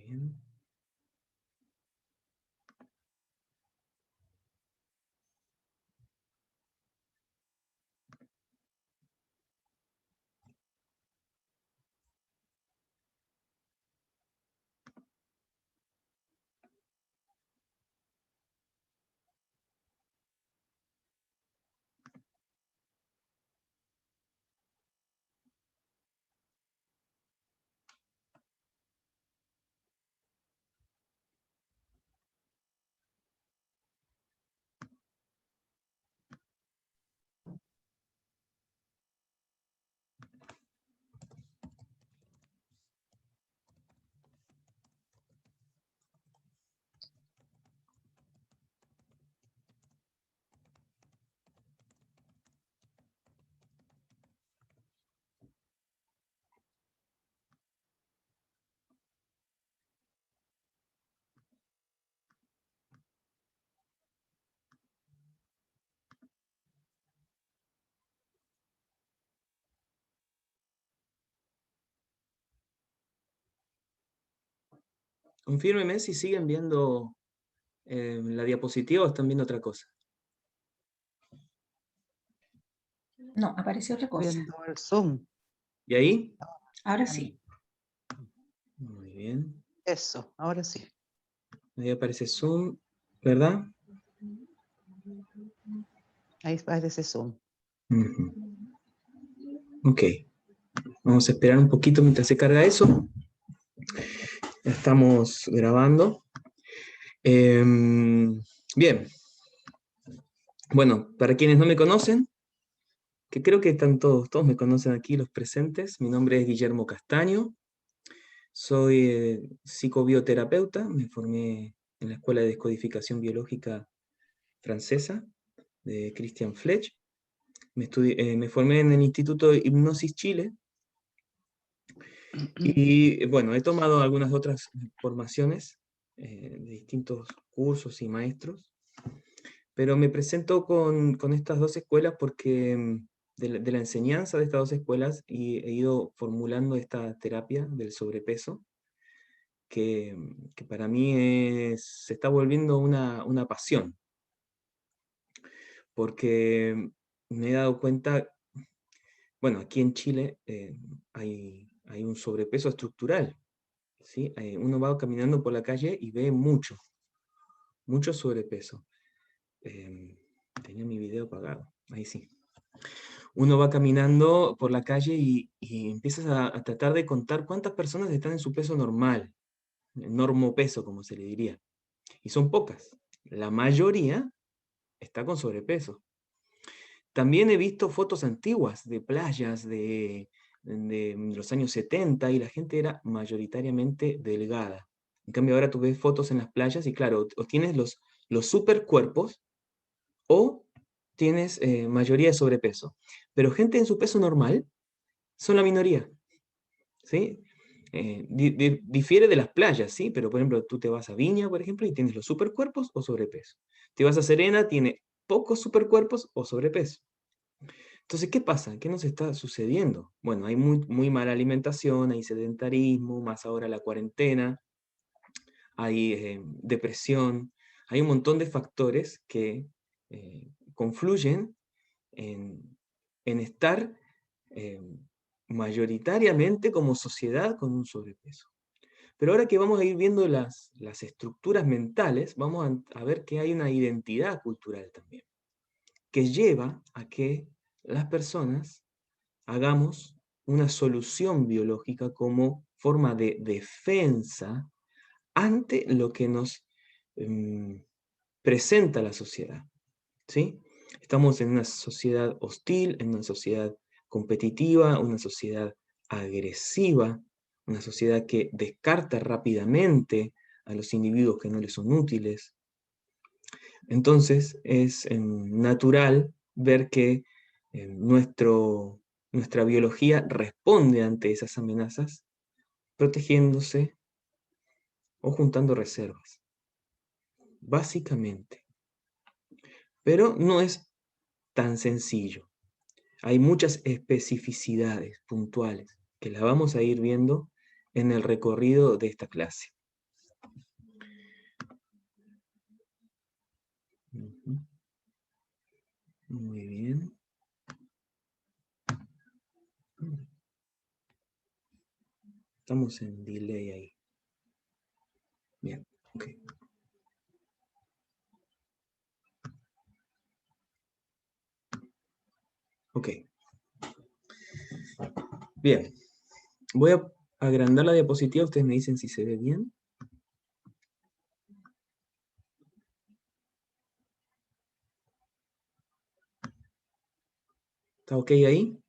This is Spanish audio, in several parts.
Bien. Confírmeme si siguen viendo la diapositiva o están viendo otra cosa. No, apareció otra cosa. Viendo el Zoom. ¿Y ahí? Ahora sí. Muy bien. Eso, ahora sí. Ahí aparece Zoom, ¿verdad? Ahí aparece Zoom. Ujú. Ok. Vamos a esperar un poquito mientras se carga eso. Ya estamos grabando. Bien. Bueno, para quienes no me conocen, que creo que están todos me conocen aquí, los presentes. Mi nombre es Guillermo Castaño. Soy psicobioterapeuta. Me formé en la Escuela de Descodificación Biológica Francesa de Christian Fletch. Me formé en el Instituto de Hipnosis Chile. Y bueno, he tomado algunas otras formaciones de distintos cursos y maestros, pero me presento con estas dos escuelas porque de la enseñanza de estas dos escuelas he ido formulando esta terapia del sobrepeso, que para mí se está volviendo una pasión, porque me he dado cuenta, bueno, aquí en Chile hay un sobrepeso estructural. ¿Sí? Uno va caminando por la calle y ve mucho sobrepeso. Tenía mi video apagado, ahí sí. Uno va caminando por la calle y empiezas a tratar de contar cuántas personas están en su peso normal, normopeso, como se le diría. Y son pocas. La mayoría está con sobrepeso. También he visto fotos antiguas de playas de los años 70 y la gente era mayoritariamente delgada. En cambio ahora tú ves fotos en las playas y claro, o tienes los supercuerpos o tienes mayoría de sobrepeso. Pero gente en su peso normal son la minoría, ¿sí? Difiere de las playas, ¿sí? Pero por ejemplo, tú te vas a Viña, por ejemplo, y tienes los supercuerpos o sobrepeso. Te vas a Serena, tiene pocos supercuerpos o sobrepeso. Entonces, ¿qué pasa? ¿Qué nos está sucediendo? Bueno, hay muy mala alimentación, hay sedentarismo, más ahora la cuarentena, hay depresión, hay un montón de factores que confluyen en estar eh, mayoritariamente como sociedad con un sobrepeso. Pero ahora que vamos a ir viendo las estructuras mentales, vamos a ver que hay una identidad cultural también, que lleva a que las personas hagamos una solución biológica como forma de defensa ante lo que nos presenta la sociedad, ¿sí? Estamos en una sociedad hostil, en una sociedad competitiva, una sociedad agresiva, una sociedad que descarta rápidamente a los individuos que no les son útiles. Entonces es natural ver que nuestra biología responde ante esas amenazas protegiéndose o juntando reservas, básicamente. Pero no es tan sencillo. Hay muchas especificidades puntuales que las vamos a ir viendo en el recorrido de esta clase. Ujú. Muy bien. Estamos en delay ahí. Bien, ok. Ok. Bien. Voy a agrandar la diapositiva, ustedes me dicen si se ve bien. ¿Está ok ahí?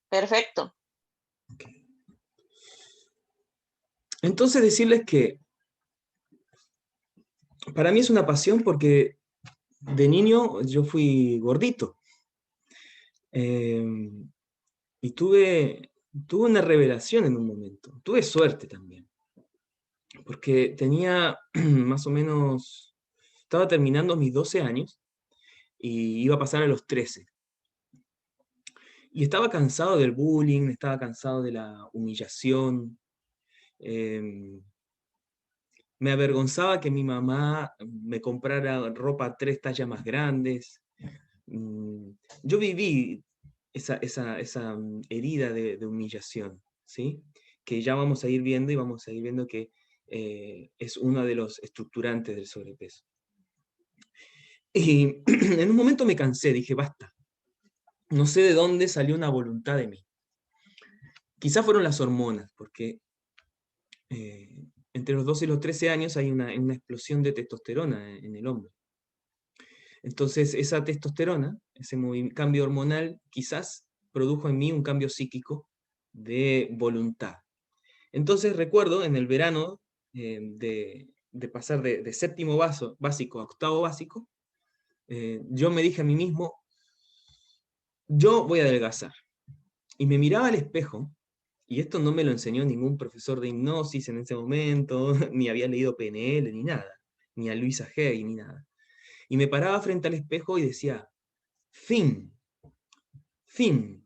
Perfecto. Ok. Entonces decirles que para mí es una pasión porque de niño yo fui gordito. Y tuve una revelación en un momento. Tuve suerte también. Porque tenía más o menos, estaba terminando mis 12 años y iba a pasar a los 13. Y estaba cansado del bullying, estaba cansado de la humillación. Me avergonzaba que mi mamá me comprara ropa 3 tallas más grandes. Yo viví esa herida de humillación, ¿sí? Que ya vamos a ir viendo y vamos a ir viendo que es uno de los estructurantes del sobrepeso. Y en un momento me cansé, dije, basta. No sé de dónde salió una voluntad de mí. Quizás fueron las hormonas, porque entre los 12 y los 13 años hay una explosión de testosterona en el hombre. Entonces, esa testosterona, ese cambio hormonal, quizás produjo en mí un cambio psíquico de voluntad. Entonces, recuerdo en el verano de pasar de séptimo básico a octavo básico, yo me dije a mí mismo, yo voy a adelgazar. Y me miraba al espejo, y esto no me lo enseñó ningún profesor de hipnosis en ese momento, ni había leído PNL, ni nada, ni a Luisa Hay, ni nada. Y me paraba frente al espejo y decía, fin, fin.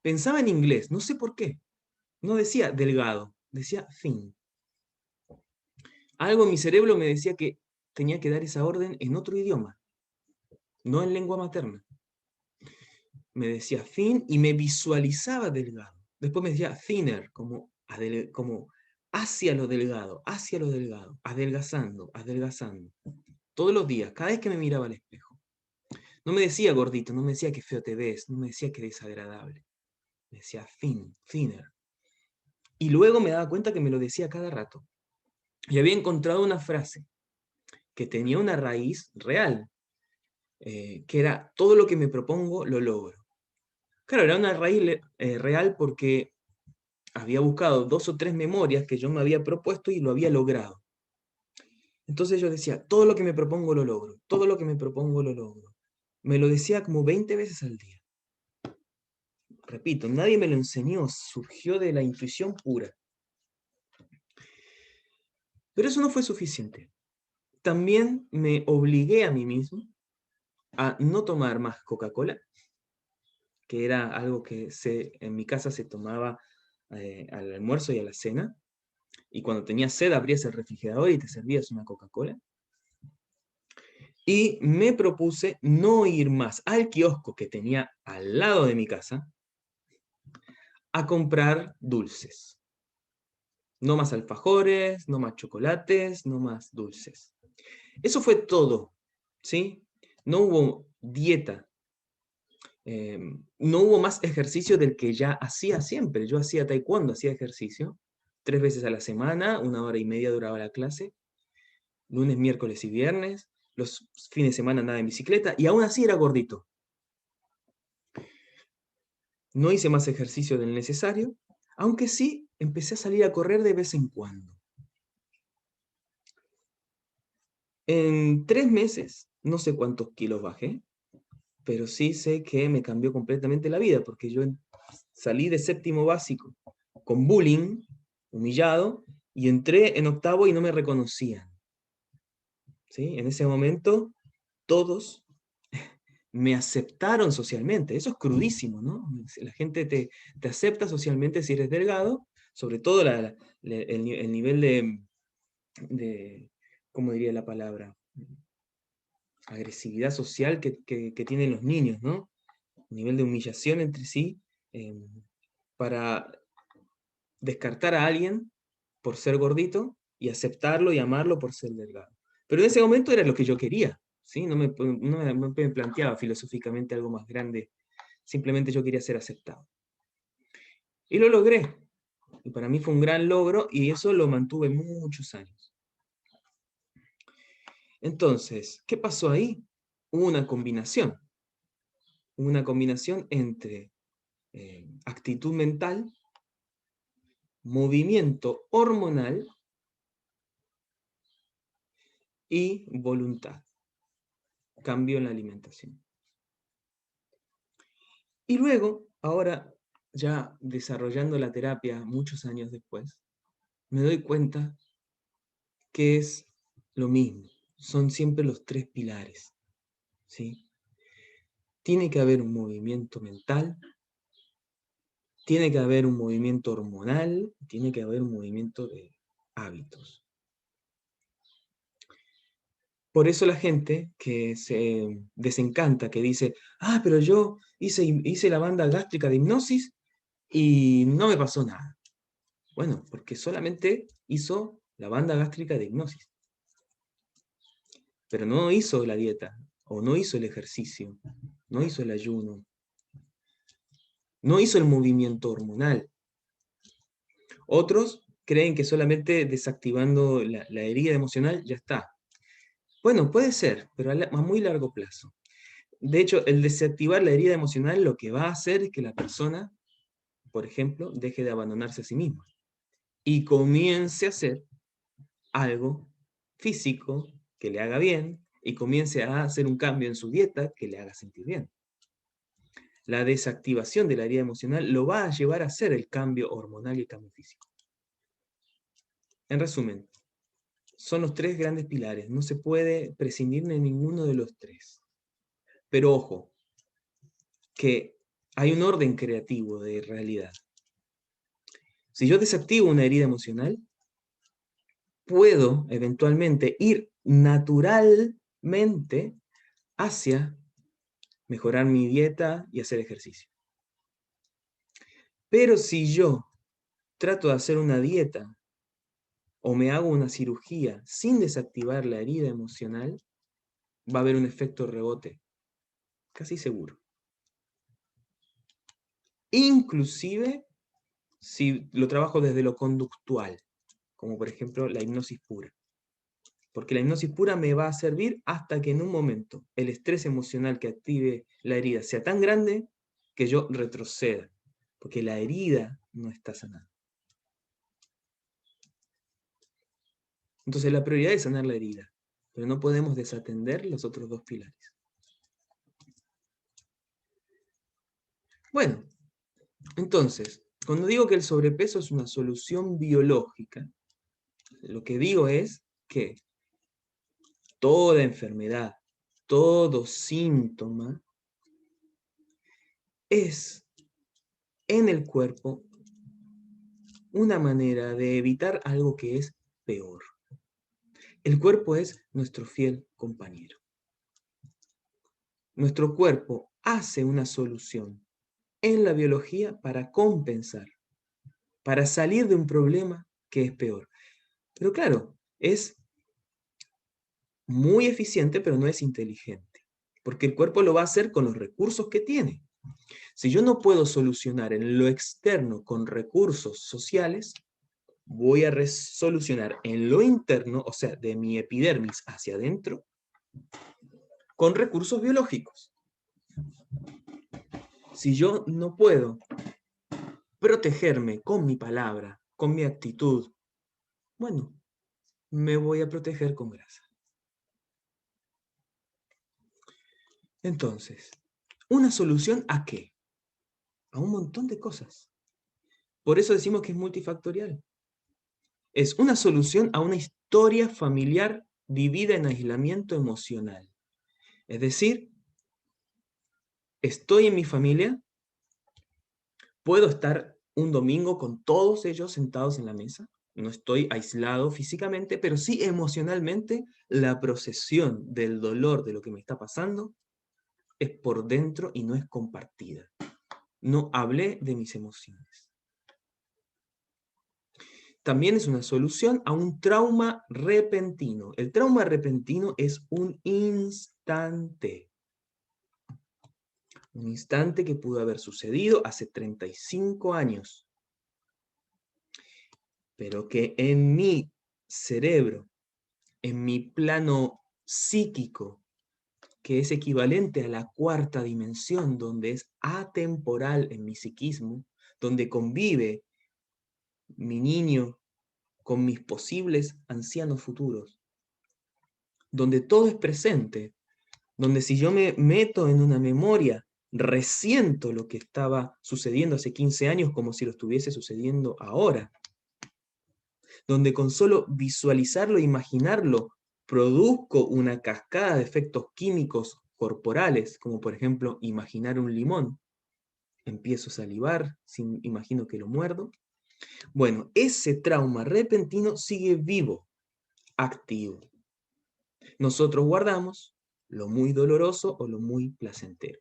Pensaba en inglés, no sé por qué. No decía delgado, decía fin. Algo en mi cerebro me decía que tenía que dar esa orden en otro idioma, no en lengua materna. Me decía fin y me visualizaba delgado. Después me decía thinner, como hacia lo delgado, adelgazando, adelgazando. Todos los días, cada vez que me miraba al espejo. No me decía gordito, no me decía que feo te ves, no me decía que desagradable. Me decía thinner. Y luego me daba cuenta que me lo decía cada rato. Y había encontrado una frase que tenía una raíz real, que era, todo lo que me propongo lo logro. Claro, era una raíz real porque había buscado 2 o 3 memorias que yo me había propuesto y lo había logrado. Entonces yo decía, todo lo que me propongo lo logro, todo lo que me propongo lo logro. Me lo decía como 20 veces al día. Repito, nadie me lo enseñó, surgió de la intuición pura. Pero eso no fue suficiente. También me obligué a mí mismo a no tomar más Coca-Cola, que era algo que en mi casa se tomaba al almuerzo y a la cena. Y cuando tenías sed abrías el refrigerador y te servías una Coca-Cola. Y me propuse no ir más al kiosco que tenía al lado de mi casa a comprar dulces. No más alfajores, no más chocolates, no más dulces. Eso fue todo, ¿sí? No hubo dieta. No hubo más ejercicio del que ya hacía siempre. Yo hacía taekwondo, hacía ejercicio 3 veces a la semana, 1 hora y media duraba la clase, lunes, miércoles y viernes, los fines de semana andaba en bicicleta, y aún así era gordito. No hice más ejercicio del necesario, aunque sí empecé a salir a correr de vez en cuando. En 3 meses, no sé cuántos kilos bajé, pero sí sé que me cambió completamente la vida, porque yo salí de séptimo básico con bullying, humillado, y entré en octavo y no me reconocían. ¿Sí? En ese momento, todos me aceptaron socialmente. Eso es crudísimo, ¿no? La gente te acepta socialmente si eres delgado, sobre todo el nivel ¿cómo diría la palabra? Agresividad social que tienen los niños, ¿no? Un nivel de humillación entre sí, para descartar a alguien por ser gordito y aceptarlo y amarlo por ser delgado. Pero en ese momento era lo que yo quería, ¿sí? No me planteaba filosóficamente algo más grande, simplemente yo quería ser aceptado. Y lo logré, y para mí fue un gran logro, y eso lo mantuve muchos años. Entonces, ¿qué pasó ahí? Hubo una combinación entre actitud mental, movimiento hormonal y voluntad. Cambio en la alimentación. Y luego, ahora, ya desarrollando la terapia muchos años después, me doy cuenta que es lo mismo. Son siempre los tres pilares, ¿sí? Tiene que haber un movimiento mental, tiene que haber un movimiento hormonal, tiene que haber un movimiento de hábitos. Por eso la gente que se desencanta, que dice, pero yo hice la banda gástrica de hipnosis y no me pasó nada. Bueno, porque solamente hizo la banda gástrica de hipnosis. Pero no hizo la dieta, o no hizo el ejercicio, no hizo el ayuno, no hizo el movimiento hormonal. Otros creen que solamente desactivando la herida emocional ya está. Bueno, puede ser, pero a muy largo plazo. De hecho, el desactivar la herida emocional lo que va a hacer es que la persona, por ejemplo, deje de abandonarse a sí misma y comience a hacer algo físico que le haga bien y comience a hacer un cambio en su dieta que le haga sentir bien. La desactivación de la herida emocional lo va a llevar a hacer el cambio hormonal y el cambio físico. En resumen, son los tres grandes pilares. No se puede prescindir de ninguno de los tres. Pero ojo, que hay un orden creativo de realidad. Si yo desactivo una herida emocional, puedo eventualmente ir naturalmente hacia mejorar mi dieta y hacer ejercicio. Pero si yo trato de hacer una dieta o me hago una cirugía sin desactivar la herida emocional, va a haber un efecto rebote, casi seguro. Inclusive si lo trabajo desde lo conductual, como por ejemplo la hipnosis pura. Porque la hipnosis pura me va a servir hasta que en un momento el estrés emocional que active la herida sea tan grande que yo retroceda, porque la herida no está sanada. Entonces la prioridad es sanar la herida, pero no podemos desatender los otros dos pilares. Bueno, entonces, cuando digo que el sobrepeso es una solución biológica, lo que digo es que toda enfermedad, todo síntoma es en el cuerpo una manera de evitar algo que es peor. El cuerpo es nuestro fiel compañero. Nuestro cuerpo hace una solución en la biología para compensar, para salir de un problema que es peor. Pero claro, es muy eficiente, pero no es inteligente, porque el cuerpo lo va a hacer con los recursos que tiene. Si yo no puedo solucionar en lo externo con recursos sociales, voy a solucionar en lo interno, o sea, de mi epidermis hacia adentro, con recursos biológicos. Si yo no puedo protegerme con mi palabra, con mi actitud, bueno, me voy a proteger con grasa. Entonces, ¿una solución a qué? A un montón de cosas. Por eso decimos que es multifactorial. Es una solución a una historia familiar vivida en aislamiento emocional. Es decir, estoy en mi familia, puedo estar un domingo con todos ellos sentados en la mesa, No estoy aislado físicamente, pero sí emocionalmente la procesión del dolor de lo que me está pasando es por dentro y no es compartida. No hablé de mis emociones. También es una solución a un trauma repentino. El trauma repentino es un instante. Un instante que pudo haber sucedido hace 35 años. Pero que en mi cerebro, en mi plano psíquico, que es equivalente a la cuarta dimensión, donde es atemporal en mi psiquismo, donde convive mi niño con mis posibles ancianos futuros, donde todo es presente, donde si yo me meto en una memoria, resiento lo que estaba sucediendo hace 15 años como si lo estuviese sucediendo ahora, donde con solo visualizarlo e imaginarlo, produzco una cascada de efectos químicos corporales, como por ejemplo imaginar un limón. Empiezo a salivar, imagino que lo muerdo. Bueno, ese trauma repentino sigue vivo, activo. Nosotros guardamos lo muy doloroso o lo muy placentero.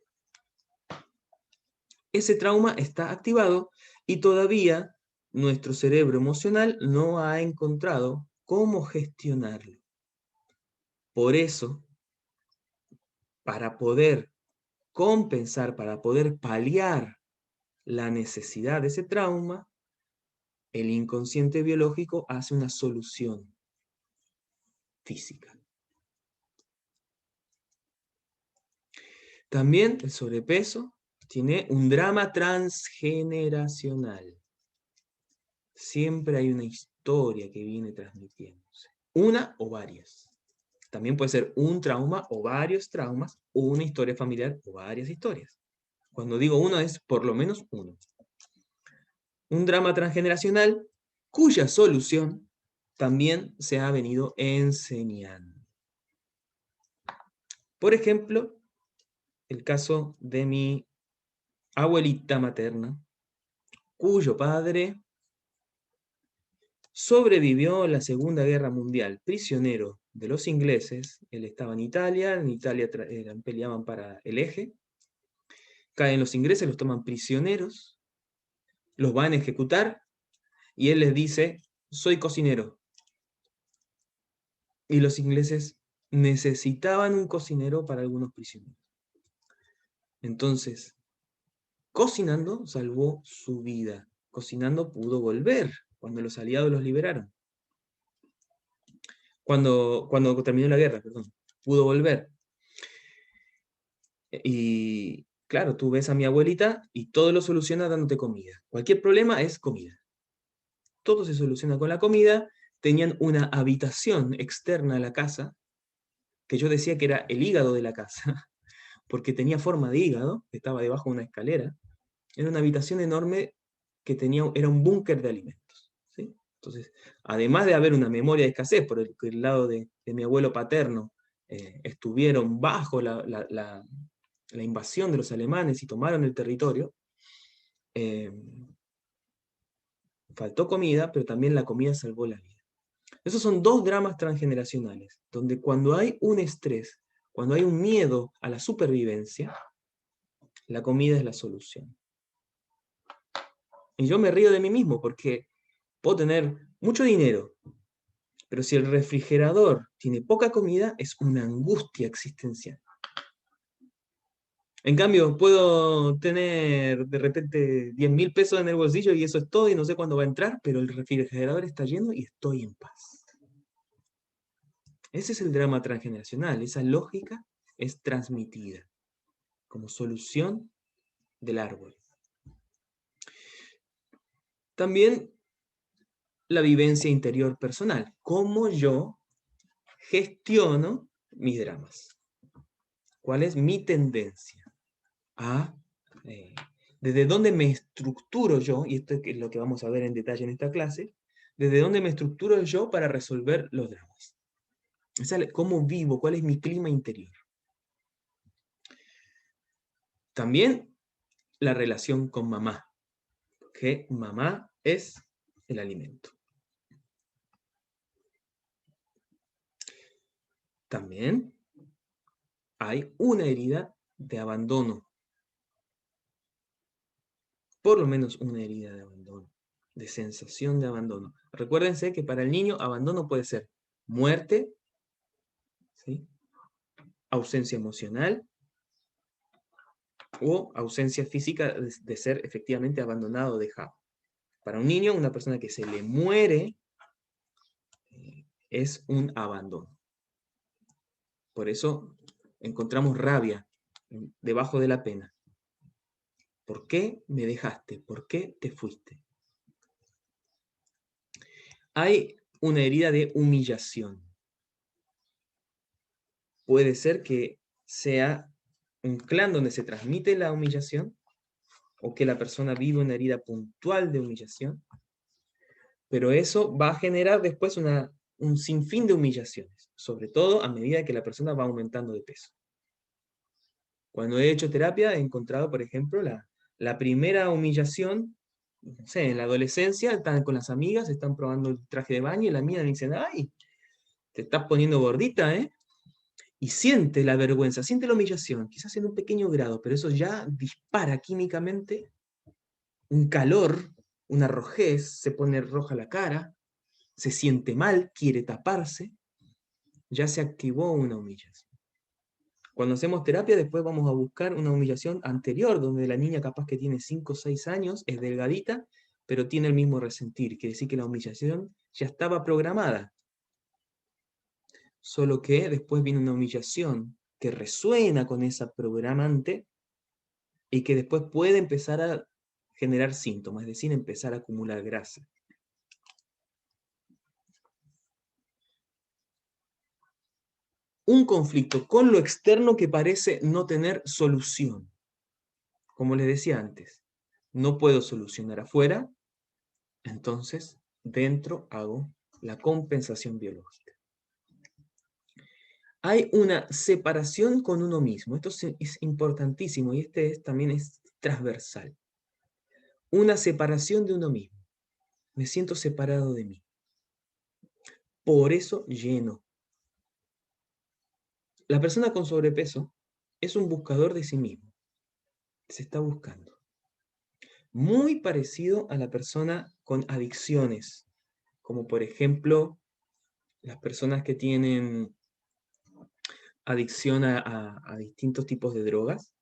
Ese trauma está activado y todavía nuestro cerebro emocional no ha encontrado cómo gestionarlo. Por eso, para poder compensar, para poder paliar la necesidad de ese trauma, el inconsciente biológico hace una solución física. También el sobrepeso tiene un drama transgeneracional. Siempre hay una historia que viene transmitiéndose. Una o varias. También puede ser un trauma o varios traumas, o una historia familiar o varias historias. Cuando digo uno es por lo menos uno. Un drama transgeneracional cuya solución también se ha venido enseñando. Por ejemplo, el caso de mi abuelita materna, cuyo padre sobrevivió la Segunda Guerra Mundial, prisionero de los ingleses. Él estaba en Italia peleaban para el eje. Caen los ingleses, los toman prisioneros, los van a ejecutar, y él les dice, soy cocinero. Y los ingleses necesitaban un cocinero para algunos prisioneros. Entonces, cocinando salvó su vida. Cocinando pudo volver cuando los aliados los liberaron. Cuando terminó la guerra, perdón, pudo volver. Y claro, tú ves a mi abuelita y todo lo soluciona dándote comida. Cualquier problema es comida. Todo se soluciona con la comida. Tenían una habitación externa a la casa, que yo decía que era el hígado de la casa, porque tenía forma de hígado, estaba debajo de una escalera. Era una habitación enorme que era un búnker de alimentos, ¿sí? Entonces, además de haber una memoria de escasez, por el lado de mi abuelo paterno, estuvieron bajo la invasión de los alemanes y tomaron el territorio, faltó comida, pero también la comida salvó la vida. Esos son dos dramas transgeneracionales, donde cuando hay un estrés, cuando hay un miedo a la supervivencia, la comida es la solución. Y yo me río de mí mismo porque puedo tener mucho dinero, pero si el refrigerador tiene poca comida, es una angustia existencial. En cambio, puedo tener de repente 10.000 pesos en el bolsillo y eso es todo y no sé cuándo va a entrar, pero el refrigerador está lleno y estoy en paz. Ese es el drama transgeneracional. Esa lógica es transmitida como solución del árbol. También la vivencia interior personal. Cómo yo gestiono mis dramas. ¿Cuál es mi tendencia? Desde dónde me estructuro yo, y esto es lo que vamos a ver en detalle en esta clase, desde dónde me estructuro yo para resolver los dramas. ¿Cómo vivo? ¿Cuál es mi clima interior? También la relación con mamá, que mamá es el alimento. también hay una herida de abandono. Por lo menos una herida de abandono, de sensación de abandono. Recuérdense que para el niño abandono puede ser muerte, ¿sí? Ausencia emocional o ausencia física de ser efectivamente abandonado o dejado. Para un niño, una persona que se le muere es un abandono. Por eso encontramos rabia debajo de la pena. ¿Por qué me dejaste? ¿Por qué te fuiste? Hay una herida de humillación. Puede ser que sea un clan donde se transmite la humillación, o que la persona vive una herida puntual de humillación, pero eso va a generar después un sinfín de humillaciones, sobre todo a medida que la persona va aumentando de peso. Cuando he hecho terapia he encontrado, por ejemplo, la primera humillación, no sé, en la adolescencia, están con las amigas, están probando el traje de baño y la mía me dicen, ¡ay! Te estás poniendo gordita, ¿eh? Y siente la vergüenza, siente la humillación, quizás en un pequeño grado, pero eso ya dispara químicamente un calor, una rojez, se pone roja la cara, se siente mal, quiere taparse, ya se activó una humillación. Cuando hacemos terapia, después vamos a buscar una humillación anterior, donde la niña capaz que tiene 5 o 6 años, es delgadita, pero tiene el mismo resentir, quiere decir que la humillación ya estaba programada. Solo que después viene una humillación que resuena con esa programante y que después puede empezar a generar síntomas, es decir, empezar a acumular grasa. Un conflicto con lo externo que parece no tener solución. Como les decía antes, no puedo solucionar afuera, entonces dentro hago la compensación biológica. Hay una separación con uno mismo. Esto es importantísimo y también es transversal. Una separación de uno mismo. Me siento separado de mí. Por eso lleno. La persona con sobrepeso es un buscador de sí mismo. Se está buscando. Muy parecido a la persona con adicciones, como por ejemplo las personas que tienen adicción a distintos tipos de drogas,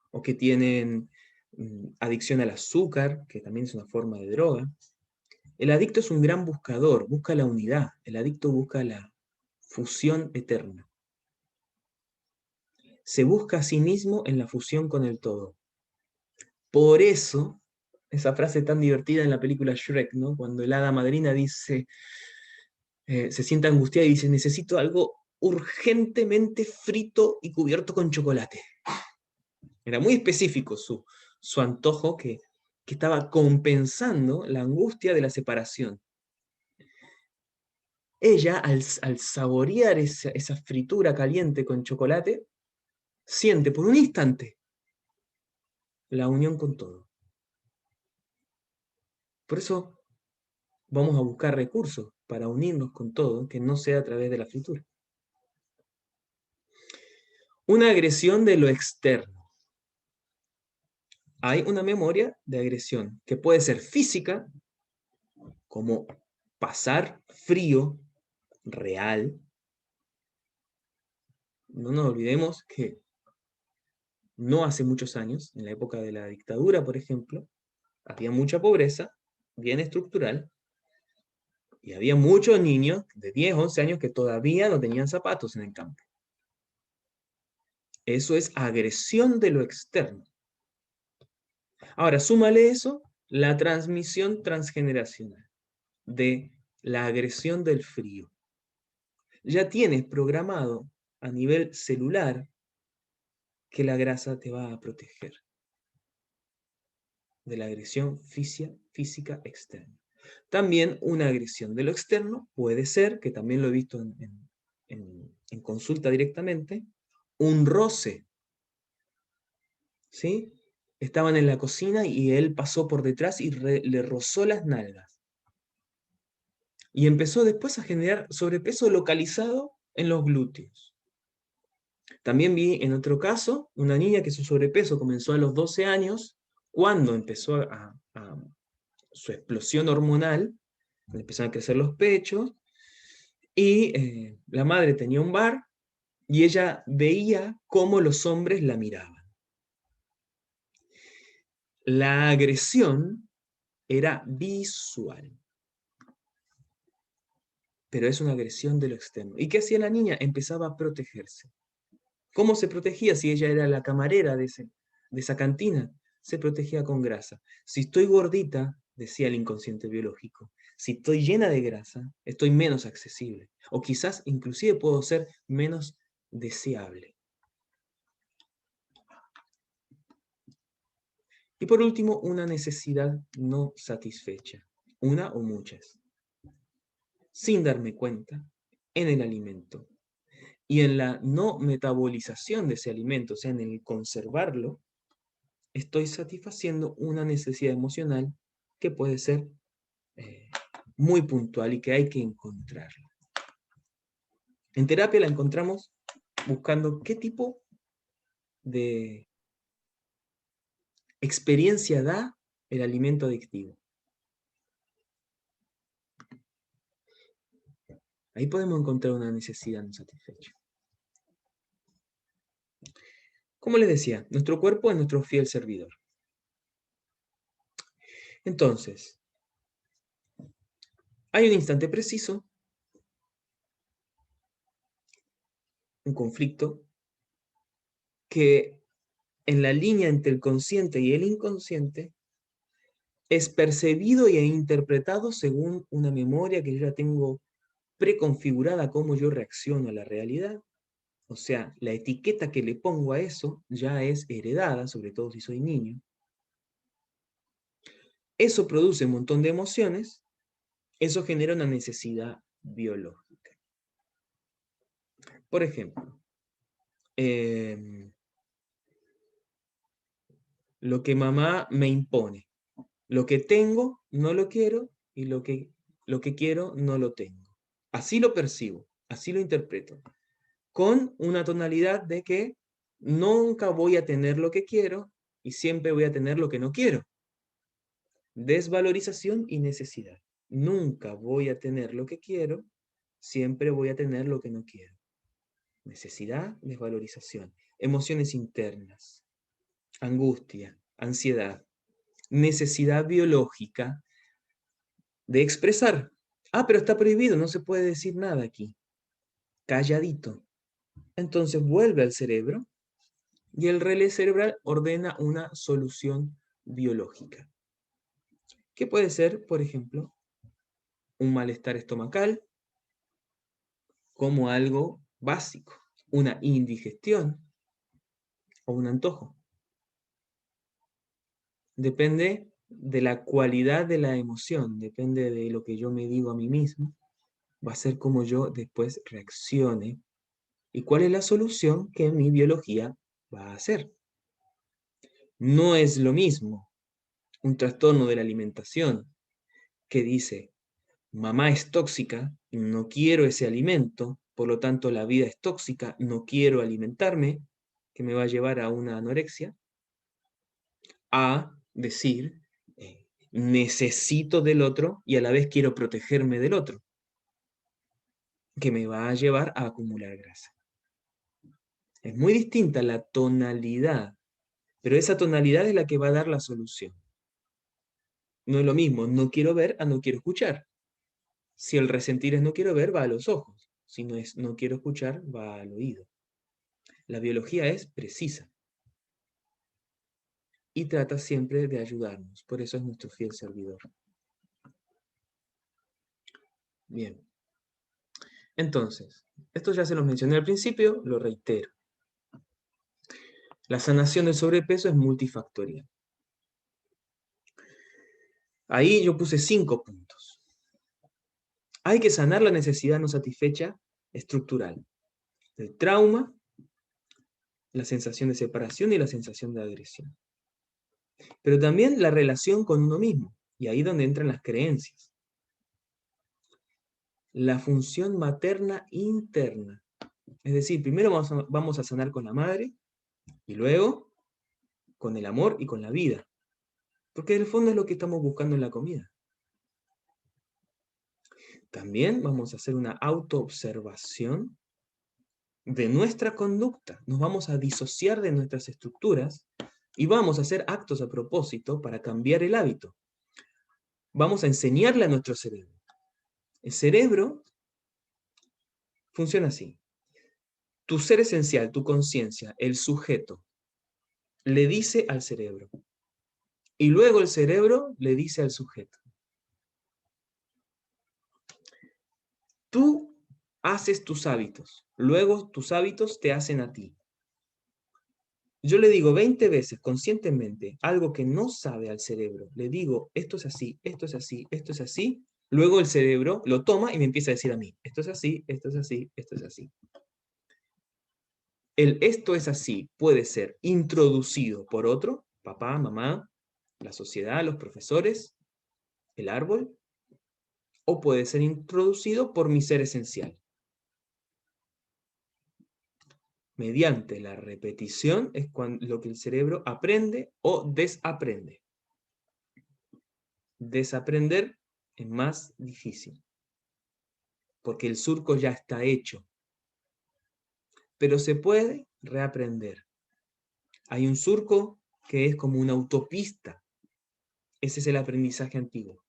o que tienen adicción al azúcar, que también es una forma de droga. El adicto es un gran buscador, busca la unidad, el adicto busca la fusión eterna. Se busca a sí mismo en la fusión con el todo. Por eso, esa frase tan divertida en la película Shrek, ¿no? Cuando el hada madrina dice, se siente angustiada y dice, necesito algo urgentemente frito y cubierto con chocolate. Era muy específico su antojo que estaba compensando la angustia de la separación. Ella, al saborear esa fritura caliente con chocolate, siente por un instante la unión con todo. Por eso vamos a buscar recursos para unirnos con todo, que no sea a través de la fritura. Una agresión de lo externo. Hay una memoria de agresión que puede ser física, como pasar frío real. No nos olvidemos que no hace muchos años, en la época de la dictadura, por ejemplo, había mucha pobreza, bien estructural, y había muchos niños de 10, 11 años que todavía no tenían zapatos en el campo. Eso es agresión de lo externo. Ahora, súmale eso, la transmisión transgeneracional de la agresión del frío. Ya tienes programado a nivel celular que la grasa te va a proteger de la agresión física externa. También una agresión de lo externo puede ser, que también lo he visto en consulta directamente, un roce. ¿Sí? Estaban en la cocina y él pasó por detrás y le rozó las nalgas. Y empezó después a generar sobrepeso localizado en los glúteos. También vi en otro caso una niña que su sobrepeso comenzó a los 12 años, cuando empezó su explosión hormonal, empezaron a crecer los pechos, y la madre tenía un bar, y ella veía cómo los hombres la miraban. La agresión era visual, pero es una agresión de lo externo. ¿Y qué hacía la niña? Empezaba a protegerse. ¿Cómo se protegía si ella era la camarera de esa cantina? Se protegía con grasa. Si estoy gordita, decía el inconsciente biológico, si estoy llena de grasa, estoy menos accesible. O quizás inclusive puedo ser menos deseable. Y por último, una necesidad no satisfecha, una o muchas. Sin darme cuenta, en el alimento y en la no metabolización de ese alimento, o sea, en el conservarlo, estoy satisfaciendo una necesidad emocional que puede ser muy puntual y que hay que encontrarla. En terapia la encontramos buscando qué tipo de experiencia da el alimento adictivo. Ahí podemos encontrar una necesidad no satisfecha. Como les decía, nuestro cuerpo es nuestro fiel servidor. Entonces, hay un instante preciso, un conflicto, que en la línea entre el consciente y el inconsciente es percibido e interpretado según una memoria que yo ya tengo preconfigurada cómo yo reacciono a la realidad. O sea, la etiqueta que le pongo a eso ya es heredada, sobre todo si soy niño. Eso produce un montón de emociones, eso genera una necesidad biológica. Por ejemplo, lo que mamá me impone. Lo que tengo no lo quiero y lo que quiero no lo tengo. Así lo percibo, así lo interpreto. Con una tonalidad de que nunca voy a tener lo que quiero y siempre voy a tener lo que no quiero. Desvalorización y necesidad. Nunca voy a tener lo que quiero, siempre voy a tener lo que no quiero. Necesidad, desvalorización. Emociones internas. Angustia, ansiedad. Necesidad biológica de expresar. Ah, pero está prohibido, no se puede decir nada aquí. Calladito. Entonces vuelve al cerebro y el relé cerebral ordena una solución biológica. ¿Qué puede ser, por ejemplo, un malestar estomacal como algo básico, una indigestión o un antojo? Depende de la cualidad de la emoción, depende de lo que yo me digo a mí mismo, va a ser como yo después reaccione y cuál es la solución que mi biología va a hacer. No es lo mismo un trastorno de la alimentación que dice, mamá es tóxica, no quiero ese alimento, por lo tanto la vida es tóxica, no quiero alimentarme, que me va a llevar a una anorexia, a decir, necesito del otro y a la vez quiero protegerme del otro, que me va a llevar a acumular grasa. Es muy distinta la tonalidad, pero esa tonalidad es la que va a dar la solución. No es lo mismo no quiero ver a no quiero escuchar. Si el resentir es no quiero ver, va a los ojos. Si no es no quiero escuchar, va al oído. La biología es precisa y trata siempre de ayudarnos. Por eso es nuestro fiel servidor. Bien. Entonces, esto ya se los mencioné al principio, lo reitero. La sanación del sobrepeso es multifactorial. Ahí yo puse 5 puntos. Hay que sanar la necesidad no satisfecha estructural. El trauma, la sensación de separación y la sensación de agresión. Pero también la relación con uno mismo. Y ahí es donde entran las creencias. la función materna interna. Es decir, primero vamos a sanar con la madre, y luego con el amor y con la vida. Porque en el fondo es lo que estamos buscando en la comida. También vamos a hacer una autoobservación de nuestra conducta. Nos vamos a disociar de nuestras estructuras y vamos a hacer actos a propósito para cambiar el hábito. Vamos a enseñarle a nuestro cerebro. El cerebro funciona así. Tu ser esencial, tu conciencia, el sujeto, le dice al cerebro. Y luego el cerebro le dice al sujeto. Tú haces tus hábitos, luego tus hábitos te hacen a ti. Yo le digo 20 veces conscientemente algo que no sabe al cerebro. Le digo, esto es así, esto es así, esto es así. Luego el cerebro lo toma y me empieza a decir a mí, esto es así, esto es así, esto es así. El esto es así puede ser introducido por otro, papá, mamá, la sociedad, los profesores, el árbol, o puede ser introducido por mi ser esencial. Mediante la repetición es lo que el cerebro aprende o desaprende. Desaprender es más difícil, porque el surco ya está hecho. Pero se puede reaprender. Hay un surco que es como una autopista. Ese es el aprendizaje antiguo.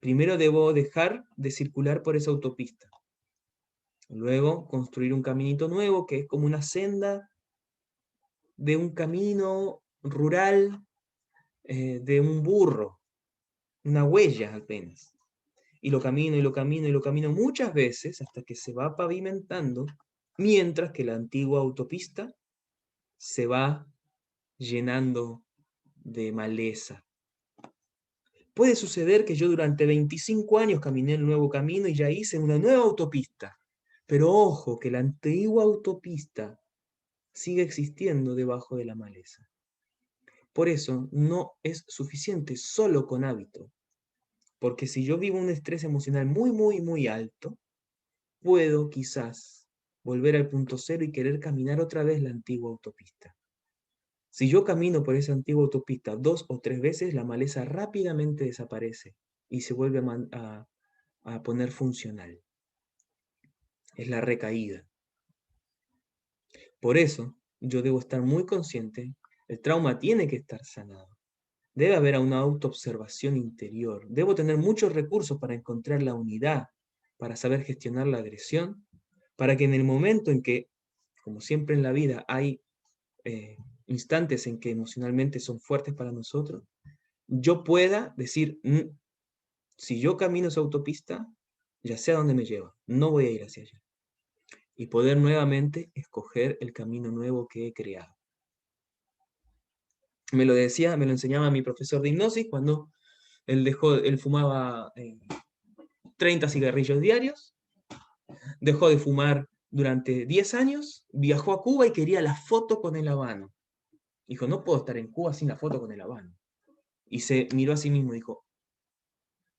Primero debo dejar de circular por esa autopista. Luego construir un caminito nuevo que es como una senda de un camino rural, de un burro, una huella apenas. Y lo camino y lo camino y lo camino muchas veces hasta que se va pavimentando, mientras que la antigua autopista se va llenando de maleza. Puede suceder que yo durante 25 años caminé el nuevo camino y ya hice una nueva autopista. Pero ojo, que la antigua autopista sigue existiendo debajo de la maleza. Por eso no es suficiente solo con hábito. Porque si yo vivo un estrés emocional muy, muy, muy alto, puedo quizás volver al punto cero y querer caminar otra vez la antigua autopista. Si yo camino por esa antigua autopista 2 o 3 veces, la maleza rápidamente desaparece y se vuelve a poner funcional. Es la recaída. Por eso, yo debo estar muy consciente, el trauma tiene que estar sanado. Debe haber una autoobservación interior. Debo tener muchos recursos para encontrar la unidad, para saber gestionar la agresión, para que en el momento en que, como siempre en la vida, hay instantes en que emocionalmente son fuertes para nosotros, yo pueda decir, si yo camino esa autopista, ya sé a dónde me lleva, no voy a ir hacia allá. Y poder nuevamente escoger el camino nuevo que he creado. Me lo enseñaba mi profesor de hipnosis cuando él fumaba 30 cigarrillos diarios, dejó de fumar durante 10 años, viajó a Cuba y quería la foto con el habano. Dijo, no puedo estar en Cuba sin la foto con el habano. Y se miró a sí mismo y dijo,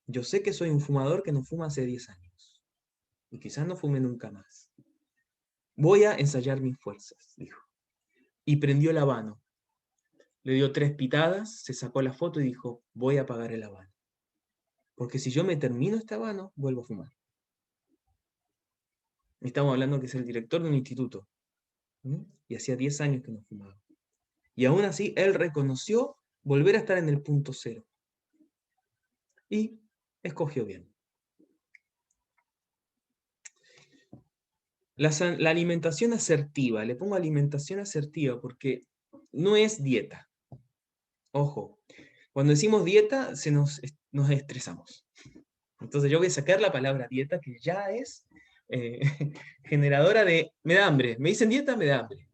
yo sé que soy un fumador que no fuma hace 10 años. Y quizás no fume nunca más. Voy a ensayar mis fuerzas, dijo. Y prendió el habano. Le dio 3 pitadas, se sacó la foto y dijo, voy a apagar el habano. Porque si yo me termino este habano, vuelvo a fumar. Estamos hablando que es el director de un instituto. Y hacía 10 años que no fumaba. Y aún así, él reconoció volver a estar en el punto cero. Y escogió bien. La alimentación asertiva, le pongo alimentación asertiva porque no es dieta. Ojo, cuando decimos dieta nos estresamos. Entonces yo voy a sacar la palabra dieta que ya es generadora de me da hambre. Me dicen dieta, me da hambre.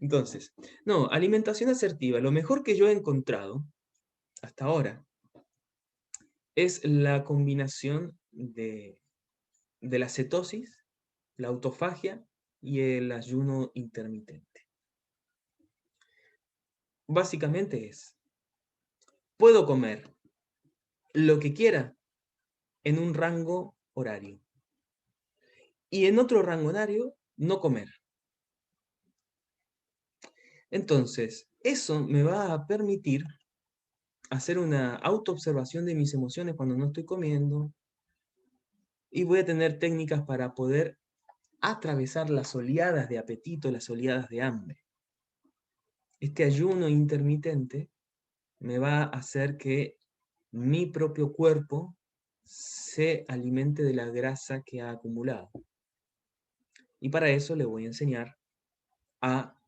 Entonces, no, alimentación asertiva. Lo mejor que yo he encontrado hasta ahora es la combinación de la cetosis, la autofagia y el ayuno intermitente. Básicamente es, puedo comer lo que quiera en un rango horario. Y en otro rango horario, no comer. Entonces, eso me va a permitir hacer una autoobservación de mis emociones cuando no estoy comiendo. Y voy a tener técnicas para poder atravesar las oleadas de apetito, las oleadas de hambre. Este ayuno intermitente me va a hacer que mi propio cuerpo se alimente de la grasa que ha acumulado. Y para eso le voy a enseñar a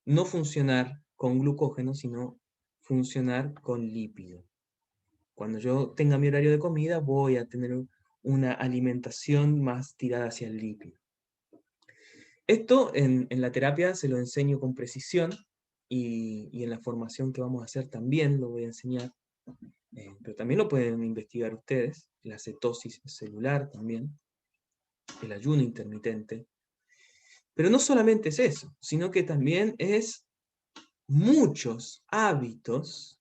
no funcionar con glucógeno, sino funcionar con lípido. Cuando yo tenga mi horario de comida, voy a tener una alimentación más tirada hacia el lípido. Esto en la terapia se lo enseño con precisión y en la formación que vamos a hacer también lo voy a enseñar. Pero también lo pueden investigar ustedes, la cetosis celular también, el ayuno intermitente. Pero no solamente es eso, sino que también es muchos hábitos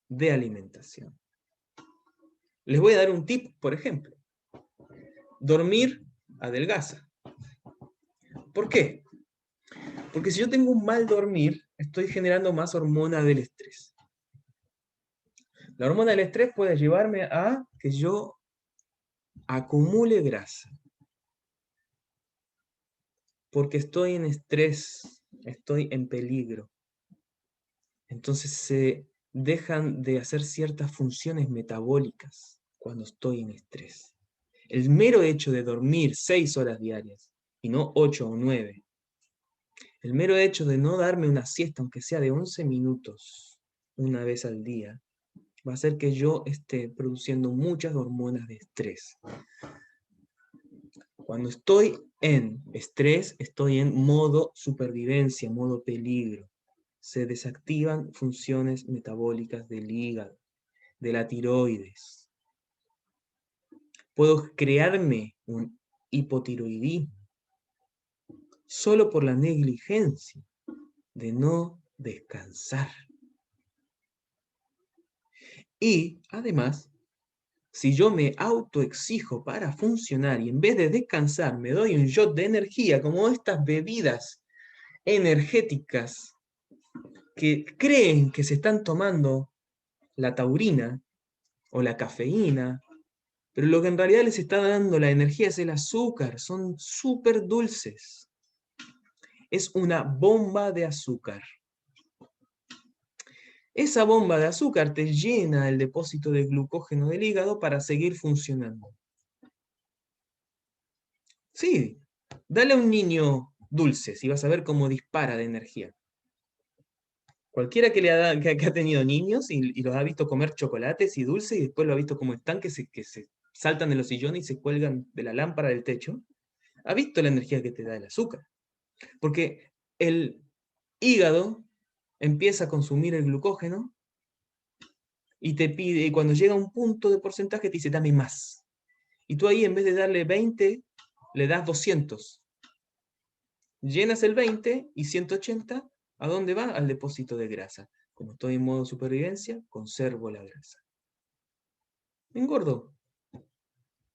de alimentación. Les voy a dar un tip, por ejemplo. Dormir adelgaza. ¿Por qué? Porque si yo tengo un mal dormir, estoy generando más hormona del estrés. La hormona del estrés puede llevarme a que yo acumule grasa. Porque estoy en estrés, estoy en peligro. Entonces se dejan de hacer ciertas funciones metabólicas cuando estoy en estrés. El mero hecho de dormir 6 horas diarias y no 8 o 9, el mero hecho de no darme una siesta, aunque sea de 11 minutos, una vez al día, va a hacer que yo esté produciendo muchas hormonas de estrés. Cuando estoy en estrés, estoy en modo supervivencia, modo peligro. Se desactivan funciones metabólicas del hígado, de la tiroides. Puedo crearme un hipotiroidismo solo por la negligencia de no descansar. Y, además, si yo me autoexijo para funcionar y en vez de descansar me doy un shot de energía, como estas bebidas energéticas que creen que se están tomando la taurina o la cafeína, pero lo que en realidad les está dando la energía es el azúcar, son súper dulces. Es una bomba de azúcar. Esa bomba de azúcar te llena el depósito de glucógeno del hígado para seguir funcionando. Sí, dale a un niño dulces y vas a ver cómo dispara de energía. Cualquiera que ha tenido niños y los ha visto comer chocolates y dulces y después lo ha visto como están, que se saltan de los sillones y se cuelgan de la lámpara del techo, ha visto la energía que te da el azúcar. Porque el hígado empieza a consumir el glucógeno y te pide, y cuando llega a un punto de porcentaje te dice, dame más. Y tú ahí en vez de darle 20, le das 200. Llenas el 20 y 180, ¿a dónde va? Al depósito de grasa. Como estoy en modo supervivencia, conservo la grasa. Me engordo.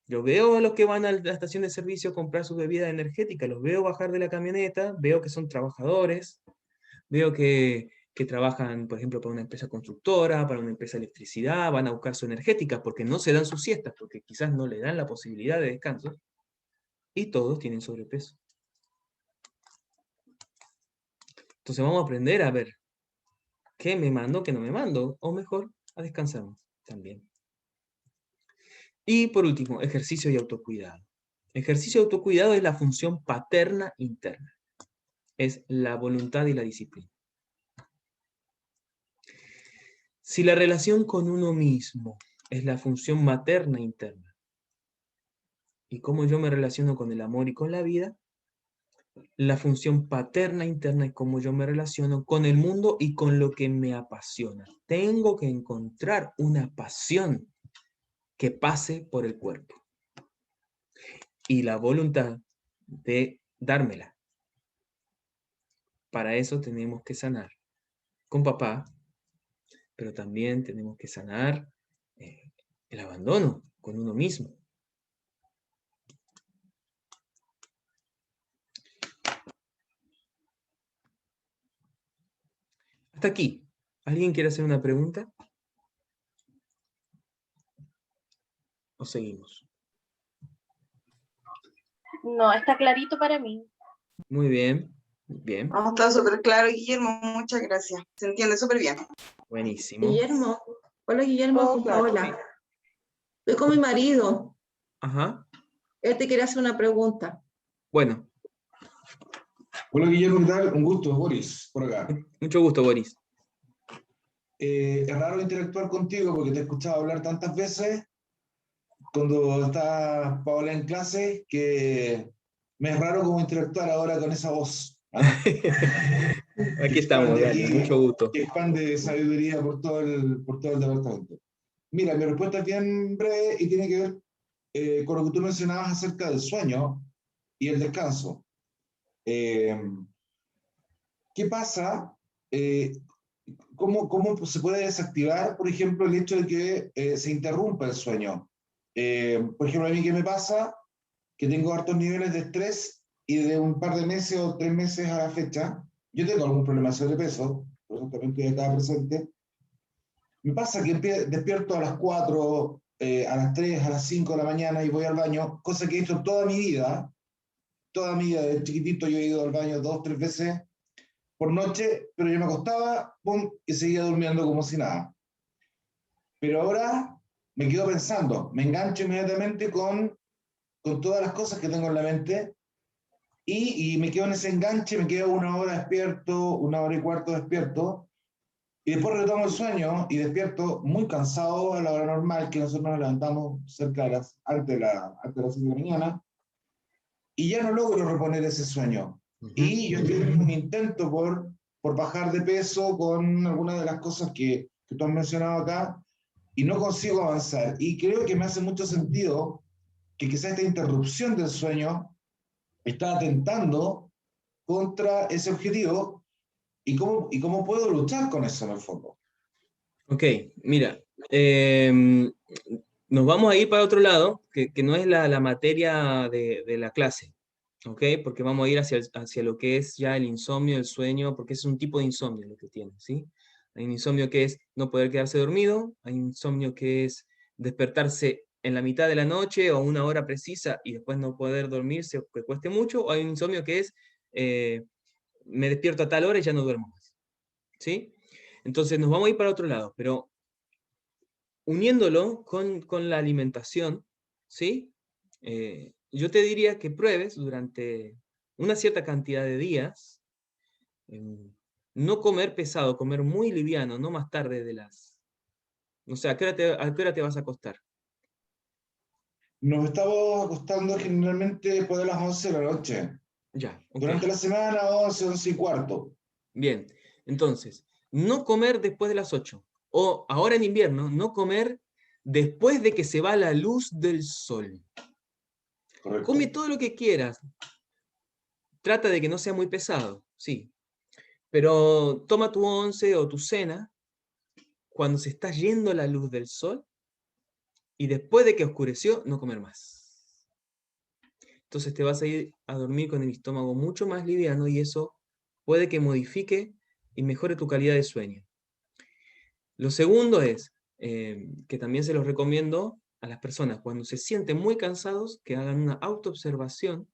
Yo veo a los que van a la estación de servicio a comprar su bebida energética, los veo bajar de la camioneta, veo que son trabajadores, veo que trabajan, por ejemplo, para una empresa constructora, para una empresa de electricidad, van a buscar su energética porque no se dan sus siestas, porque quizás no le dan la posibilidad de descanso, y todos tienen sobrepeso. Entonces vamos a aprender a ver qué me mando, qué no me mando, o mejor, a descansarnos también. Y por último, ejercicio y autocuidado. Ejercicio y autocuidado es la función paterna interna. Es la voluntad y la disciplina. Si la relación con uno mismo es la función materna interna, y cómo yo me relaciono con el amor y con la vida, la función paterna interna es cómo yo me relaciono con el mundo y con lo que me apasiona. Tengo que encontrar una pasión que pase por el cuerpo. Y la voluntad de dármela. Para eso tenemos que sanar con papá, pero también tenemos que sanar el abandono con uno mismo. Hasta aquí. ¿Alguien quiere hacer una pregunta? ¿O seguimos? No, está clarito para mí. Muy bien, bien, No, está súper claro, Guillermo, muchas gracias. Se entiende súper bien. buenísimo. Guillermo. Hola, Guillermo. Todo claro. Hola. Estoy con mi marido. Ajá, Él te quiere hacer una pregunta. bueno, Hola Guillermo, ¿qué tal? Un gusto, Boris, por acá. mucho gusto, Boris. Es raro interactuar contigo porque te he escuchado hablar tantas veces cuando está Paola en clase que me es raro como interactuar ahora con esa voz. ¿Ah? Aquí estamos, dale, aquí, mucho gusto. que expande sabiduría por todo el departamento. Mira, mi respuesta es bien breve y tiene que ver con lo que tú mencionabas acerca del sueño y el descanso. Eh, ¿Qué pasa? Eh, ¿Cómo se puede desactivar, por ejemplo, el hecho de que se interrumpa el sueño? Por ejemplo, a mí, ¿qué me pasa? Que tengo hartos niveles de estrés y de un par de meses o 3 meses a la fecha, yo tengo algún problema de sobrepeso, por eso también estoy acá presente. Me pasa que despierto a las 4, a las 3, a las 5 de la mañana y voy al baño, cosa que he hecho toda mi vida, de chiquitito yo he ido al baño 2, 3 veces por noche, pero yo me acostaba, pum, y seguía durmiendo como si nada. Pero ahora me quedo pensando, me engancho inmediatamente con todas las cosas que tengo en la mente y me quedo en ese enganche, me quedo 1 hora despierto, 1 hora y cuarto despierto, y después retomo el sueño y despierto muy cansado a la hora normal, que nosotros nos levantamos cerca de antes de las 5 de la mañana, y ya no logro reponer ese sueño. Y yo estoy en un intento por bajar de peso con algunas de las cosas que tú has mencionado acá, y no consigo avanzar. Y creo que me hace mucho sentido que quizá esta interrupción del sueño está atentando contra ese objetivo y cómo puedo luchar con eso en el fondo. Ok, mira, nos vamos a ir para otro lado, que no es la materia de la clase, ¿ok? Porque vamos a ir hacia lo que es ya el insomnio, el sueño, porque es un tipo de insomnio lo que tiene, ¿sí? Hay un insomnio que es no poder quedarse dormido, hay un insomnio que es despertarse en la mitad de la noche o a una hora precisa y después no poder dormirse o que cueste mucho, o hay un insomnio que es me despierto a tal hora y ya no duermo más, ¿sí? Entonces nos vamos a ir para otro lado, pero uniéndolo con la alimentación, ¿sí? Yo te diría que pruebes durante una cierta cantidad de días, no comer pesado, comer muy liviano, no más tarde de las... O sea, a qué hora te vas a acostar? Nos estamos acostando generalmente después de las 11 de la noche. Ya, ok. Durante la semana, 11, 11 y cuarto. Bien, entonces, no comer después de las 8. O ahora en invierno, no comer después de que se va la luz del sol. Correcto. Come todo lo que quieras. Trata de que no sea muy pesado, sí. Pero toma tu once o tu cena cuando se está yendo la luz del sol y después de que oscureció, no comer más. Entonces te vas a ir a dormir con el estómago mucho más liviano y eso puede que modifique y mejore tu calidad de sueño. Lo segundo es, que también se los recomiendo a las personas, cuando se sienten muy cansados, que hagan una autoobservación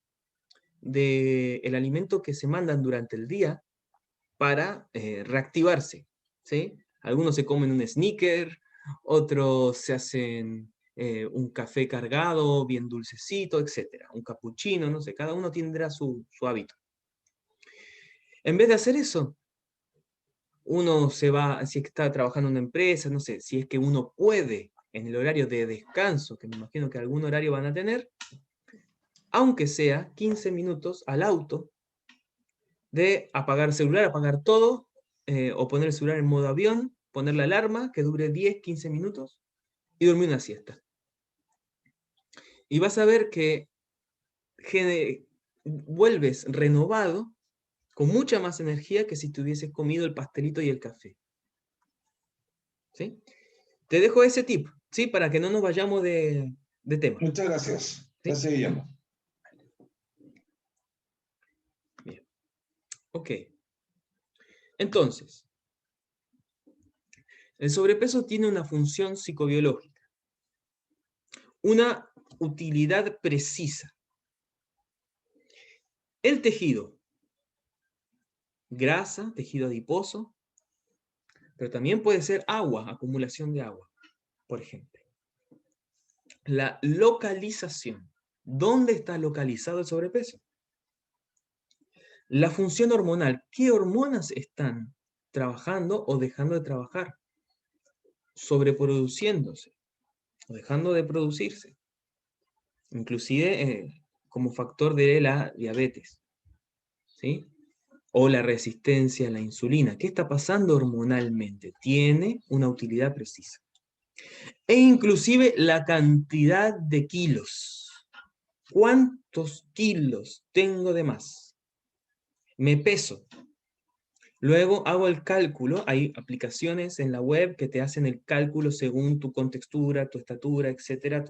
del alimento que se mandan durante el día para reactivarse, ¿sí? Algunos se comen un sneaker, otros se hacen un café cargado, bien dulcecito, etc. Un cappuccino, no sé, cada uno tendrá su hábito. En vez de hacer eso, uno se va, si está trabajando en una empresa, no sé, si es que uno puede en el horario de descanso, que me imagino que algún horario van a tener, aunque sea 15 minutos al auto, de apagar el celular, apagar todo, o poner el celular en modo avión, poner la alarma que dure 10, 15 minutos y dormir una siesta. Y vas a ver que vuelves renovado, con mucha más energía que si te hubieses comido el pastelito y el café. ¿Sí? Te dejo ese tip. ¿sí? Para que no nos vayamos de tema. Muchas gracias. Gracias, Guillermo. Bien. Ok. Entonces, el sobrepeso tiene una función psicobiológica, una utilidad precisa. El tejido, grasa, tejido adiposo, pero también puede ser agua, acumulación de agua, por ejemplo. La localización. ¿Dónde está localizado el sobrepeso? La función hormonal. ¿Qué hormonas están trabajando o dejando de trabajar? Sobreproduciéndose o dejando de producirse. Inclusive como factor de la diabetes, ¿sí? O la resistencia a la insulina. ¿Qué está pasando hormonalmente? Tiene una utilidad precisa. E inclusive la cantidad de kilos. ¿Cuántos kilos tengo de más? Me peso. Luego hago el cálculo. Hay aplicaciones en la web que te hacen el cálculo según tu contextura, tu estatura, etcétera.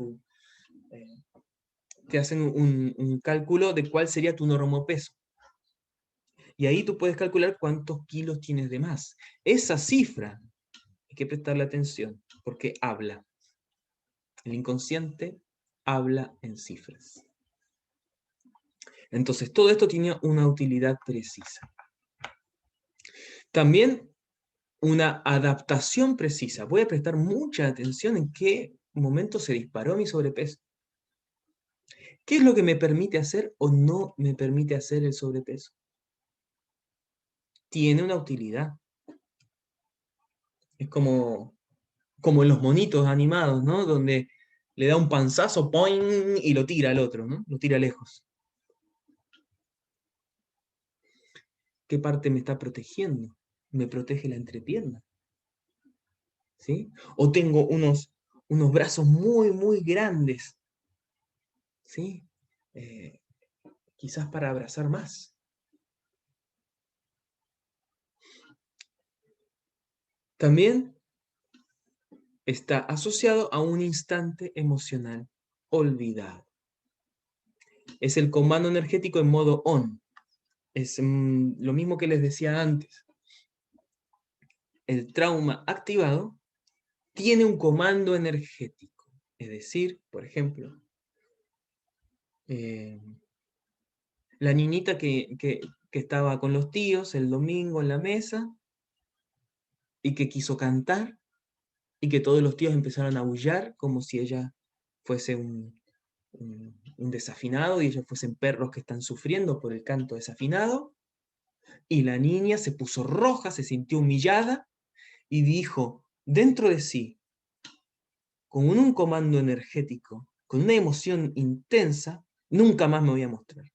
Te hacen un cálculo de cuál sería tu normopeso. Y ahí tú puedes calcular cuántos kilos tienes de más. Esa cifra hay que prestarle atención porque habla. El inconsciente habla en cifras. Entonces, todo esto tiene una utilidad precisa. También una adaptación precisa. Voy a prestar mucha atención en qué momento se disparó mi sobrepeso. ¿Qué es lo que me permite hacer o no me permite hacer el sobrepeso? Tiene una utilidad. Es como en los monitos animados, ¿no? Donde le da un panzazo, ¡poing! Y lo tira al otro, ¿no? Lo tira lejos. ¿Qué parte me está protegiendo? Me protege la entrepierna. ¿Sí? O tengo unos brazos muy, muy grandes. ¿Sí? Quizás para abrazar más. También está asociado a un instante emocional olvidado. Es el comando energético en modo on. Es lo mismo que les decía antes. El trauma activado tiene un comando energético. Es decir, por ejemplo, la niñita que estaba con los tíos el domingo en la mesa y que quiso cantar y que todos los tíos empezaron a aullar como si ella fuese un desafinado y ellos fuesen perros que están sufriendo por el canto desafinado. Y la niña se puso roja, se sintió humillada y dijo dentro de sí, con un comando energético, con una emoción intensa, nunca más me voy a mostrar.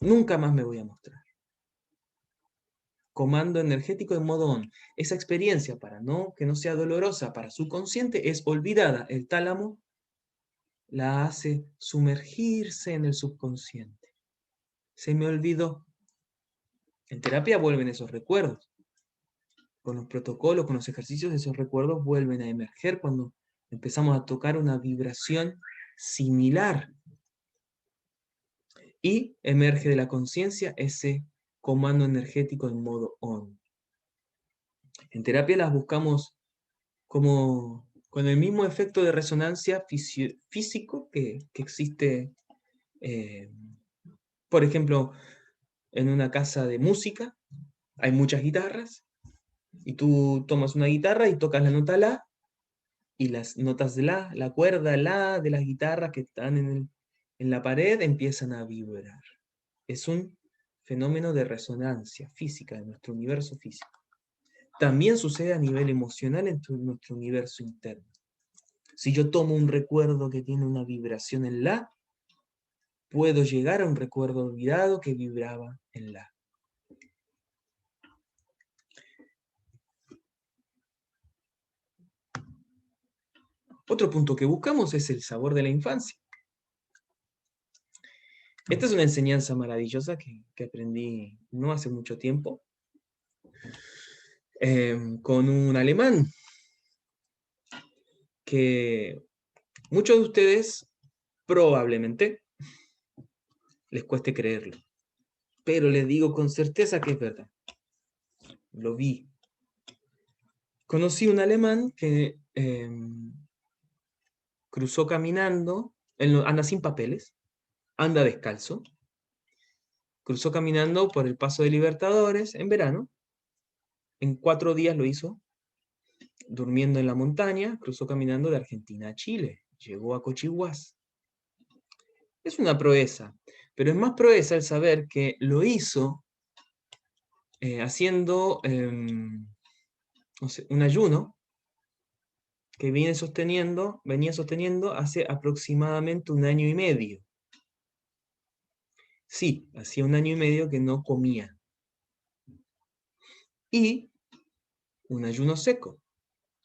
Nunca más me voy a mostrar. Comando energético en modo on. Esa experiencia, para que no sea dolorosa para su consciente, es olvidada. El tálamo la hace sumergirse en el subconsciente. Se me olvidó. En terapia vuelven esos recuerdos. Con los protocolos, con los ejercicios, esos recuerdos vuelven a emerger cuando empezamos a tocar una vibración similar. Y emerge de la conciencia ese comando energético en modo on. En terapia las buscamos como con el mismo efecto de resonancia físico que existe, por ejemplo, en una casa de música, hay muchas guitarras, y tú tomas una guitarra y tocas la nota La, y las notas de la cuerda La de las guitarras que están en la pared empiezan a vibrar. Es un fenómeno de resonancia física de nuestro universo físico. También sucede a nivel emocional en nuestro universo interno. Si yo tomo un recuerdo que tiene una vibración en La, puedo llegar a un recuerdo olvidado que vibraba en La. Otro punto que buscamos es el sabor de la infancia. Esta es una enseñanza maravillosa que aprendí no hace mucho tiempo con un alemán que muchos de ustedes probablemente les cueste creerlo, pero les digo con certeza que es verdad. Lo vi. Conocí un alemán que cruzó caminando, él anda sin papeles, anda descalzo, cruzó caminando por el Paso de Libertadores en verano, en 4 días lo hizo, durmiendo en la montaña, cruzó caminando de Argentina a Chile, llegó a Cochihuás. Es una proeza, pero es más proeza el saber que lo hizo haciendo no sé, un ayuno que venía sosteniendo hace aproximadamente 1 año y medio. Sí, hacía 1 año y medio que no comía. Y un ayuno seco.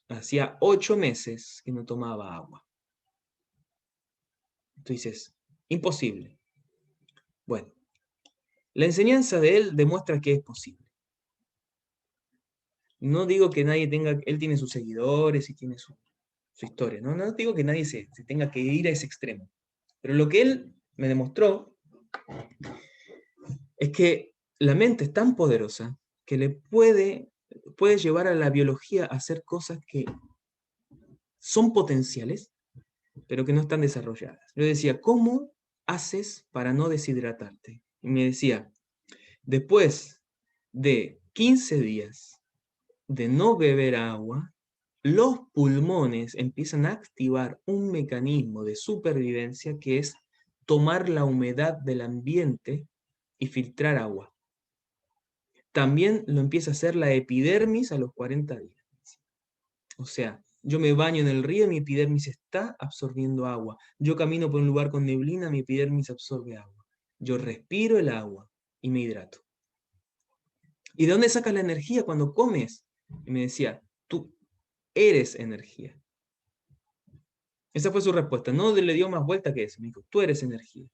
Hacía 8 meses que no tomaba agua. Entonces, imposible. Bueno, la enseñanza de él demuestra que es posible. No digo que nadie tenga, él tiene sus seguidores y tiene su historia, no digo que nadie se tenga que ir a ese extremo. Pero lo que él me demostró es que la mente es tan poderosa que le puede llevar a la biología a hacer cosas que son potenciales, pero que no están desarrolladas. Yo decía, ¿cómo haces para no deshidratarte? Y me decía, después de 15 días de no beber agua, los pulmones empiezan a activar un mecanismo de supervivencia que es tomar la humedad del ambiente y filtrar agua. También lo empieza a hacer la epidermis a los 40 días. O sea, yo me baño en el río y mi epidermis está absorbiendo agua. Yo camino por un lugar con neblina, mi epidermis absorbe agua. Yo respiro el agua y me hidrato. ¿Y de dónde sacas la energía cuando comes? Y me decía, tú eres energía. Esa fue su respuesta. No le dio más vuelta que eso. Me dijo, tú eres energía.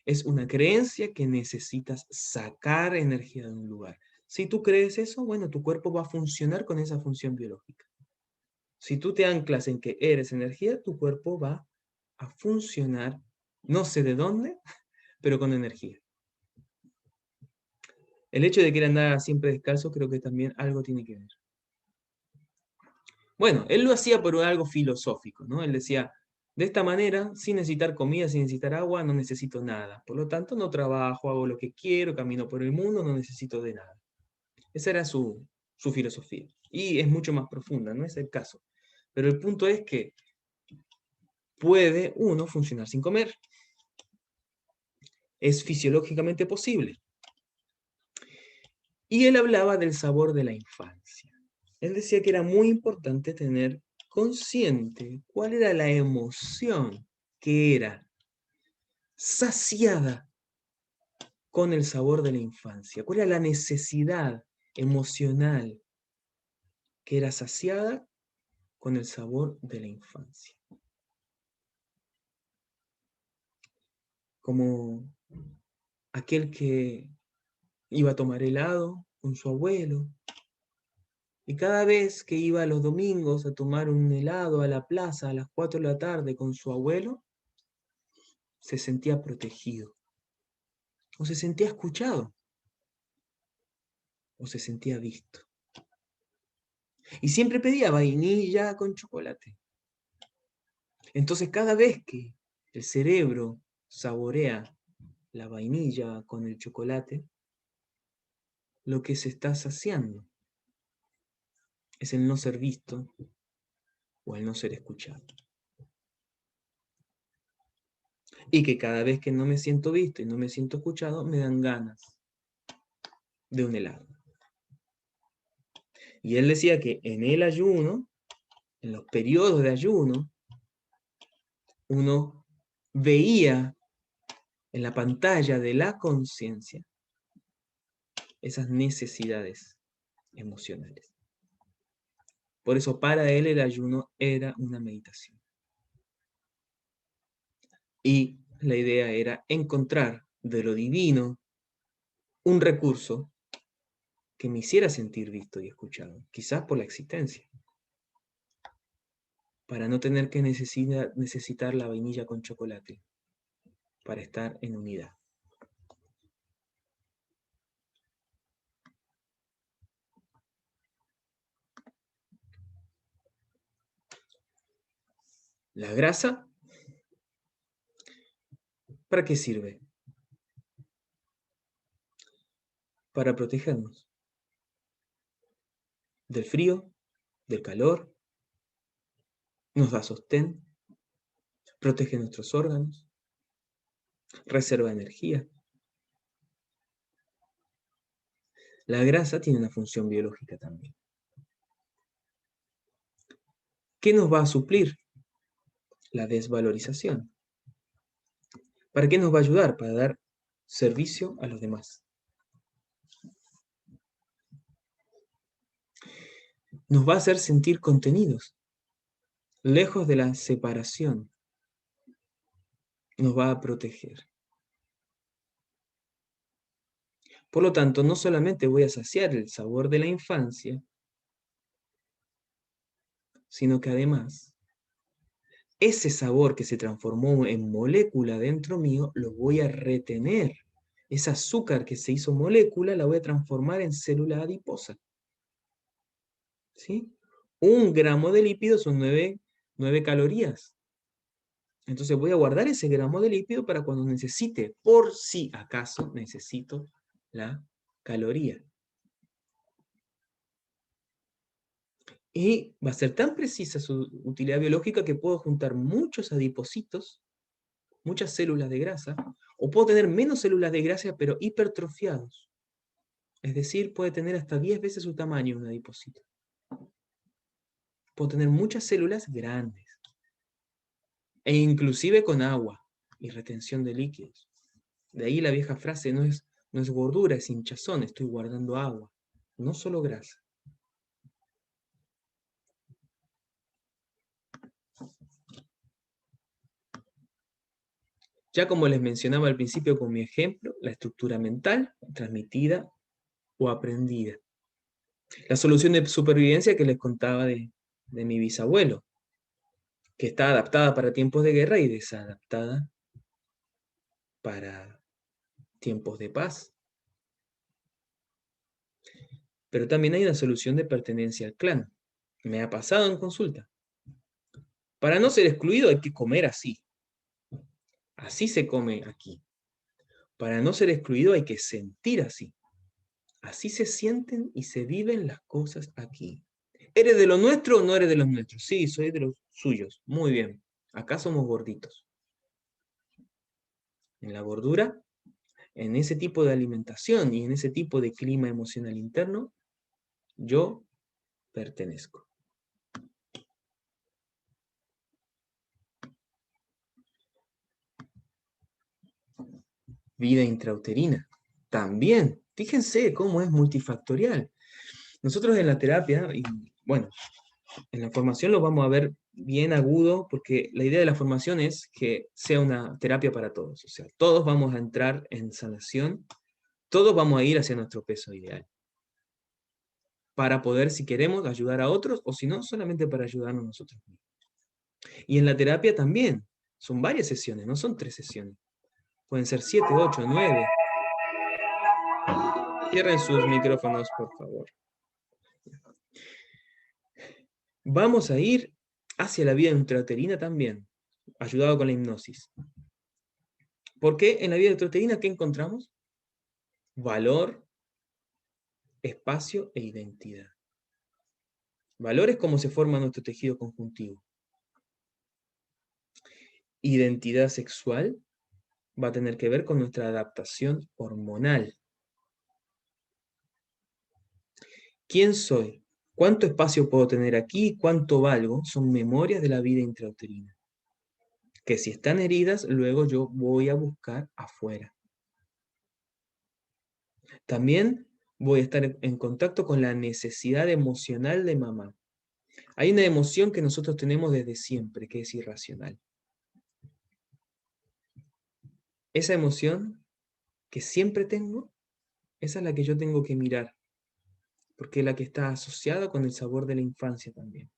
Es una creencia que necesitas sacar energía de un lugar. Si tú crees eso, bueno, tu cuerpo va a funcionar con esa función biológica. Si tú te anclas en que eres energía, tu cuerpo va a funcionar, no sé de dónde, pero con energía. El hecho de que él andara siempre descalzo creo que también algo tiene que ver. Bueno, él lo hacía por algo filosófico, ¿no? Él decía, de esta manera, sin necesitar comida, sin necesitar agua, no necesito nada. Por lo tanto, no trabajo, hago lo que quiero, camino por el mundo, no necesito de nada. Esa era su filosofía. Y es mucho más profunda, no es el caso. Pero el punto es que puede uno funcionar sin comer. Es fisiológicamente posible. Y él hablaba del sabor de la infancia. Él decía que era muy importante tener consciente cuál era la emoción que era saciada con el sabor de la infancia, cuál era la necesidad emocional que era saciada con el sabor de la infancia. Como aquel que iba a tomar helado con su abuelo, y cada vez que iba los domingos a tomar un helado a la plaza a las 4 de la tarde con su abuelo, se sentía protegido, o se sentía escuchado, o se sentía visto. Y siempre pedía vainilla con chocolate. Entonces cada vez que el cerebro saborea la vainilla con el chocolate, lo que se está saciando es el no ser visto o el no ser escuchado. Y que cada vez que no me siento visto y no me siento escuchado, me dan ganas de un helado. Y él decía que en el ayuno, en los periodos de ayuno, uno veía en la pantalla de la conciencia esas necesidades emocionales. Por eso para él el ayuno era una meditación. Y la idea era encontrar de lo divino un recurso que me hiciera sentir visto y escuchado, quizás por la existencia. para no tener que necesitar la vainilla con chocolate, para estar en unidad. La grasa, ¿para qué sirve? Para protegernos del frío, del calor, nos da sostén, protege nuestros órganos, reserva energía. La grasa tiene una función biológica también. ¿Qué nos va a suplir? La desvalorización. ¿Para qué nos va a ayudar? Para dar servicio a los demás. Nos va a hacer sentir contenidos, lejos de la separación. Nos va a proteger. Por lo tanto, no solamente voy a saciar el sabor de la infancia, sino que además, ese sabor que se transformó en molécula dentro mío, lo voy a retener. Ese azúcar que se hizo molécula, la voy a transformar en célula adiposa. ¿Sí? 1 gramo de lípido son 9 calorías. Entonces voy a guardar ese gramo de lípido para cuando necesite, por si acaso necesito la caloría. Y va a ser tan precisa su utilidad biológica que puedo juntar muchos adipocitos, muchas células de grasa, o puedo tener menos células de grasa pero hipertrofiados. Es decir, puede tener hasta 10 veces su tamaño un adipocito. Puedo tener muchas células grandes. E inclusive con agua y retención de líquidos. De ahí la vieja frase, no es gordura, es hinchazón, estoy guardando agua, no solo grasa. Ya como les mencionaba al principio con mi ejemplo, la estructura mental, transmitida o aprendida. La solución de supervivencia que les contaba de mi bisabuelo, que está adaptada para tiempos de guerra y desadaptada para tiempos de paz. Pero también hay una solución de pertenencia al clan. Me ha pasado en consulta. Para no ser excluido hay que comer así. Así se come aquí. Para no ser excluido hay que sentir así. Así se sienten y se viven las cosas aquí. ¿Eres de lo nuestro o no eres de los nuestros? Sí, soy de los suyos. Muy bien. Acá somos gorditos. En la gordura, en ese tipo de alimentación y en ese tipo de clima emocional interno, yo pertenezco. Vida intrauterina. También, fíjense cómo es multifactorial. Nosotros en la terapia, y bueno, en la formación lo vamos a ver bien agudo, porque la idea de la formación es que sea una terapia para todos. O sea, todos vamos a entrar en sanación, todos vamos a ir hacia nuestro peso ideal. Para poder, si queremos, ayudar a otros, o si no, solamente para ayudarnos nosotros mismos. Y en la terapia también, son varias sesiones, no son 3 sesiones. Pueden ser 7, 8, 9. Cierren sus micrófonos, por favor. Vamos a ir hacia la vida intrauterina también, ayudado con la hipnosis. Porque en la vida intrauterina, ¿qué encontramos? Valor, espacio e identidad. Valor es cómo se forma nuestro tejido conjuntivo. Identidad sexual va a tener que ver con nuestra adaptación hormonal. ¿Quién soy? ¿Cuánto espacio puedo tener aquí? ¿Cuánto valgo? Son memorias de la vida intrauterina. Que si están heridas, luego yo voy a buscar afuera. También voy a estar en contacto con la necesidad emocional de mamá. Hay una emoción que nosotros tenemos desde siempre, que es irracional. Esa emoción que siempre tengo, esa es la que yo tengo que mirar, porque es la que está asociada con el sabor de la infancia también.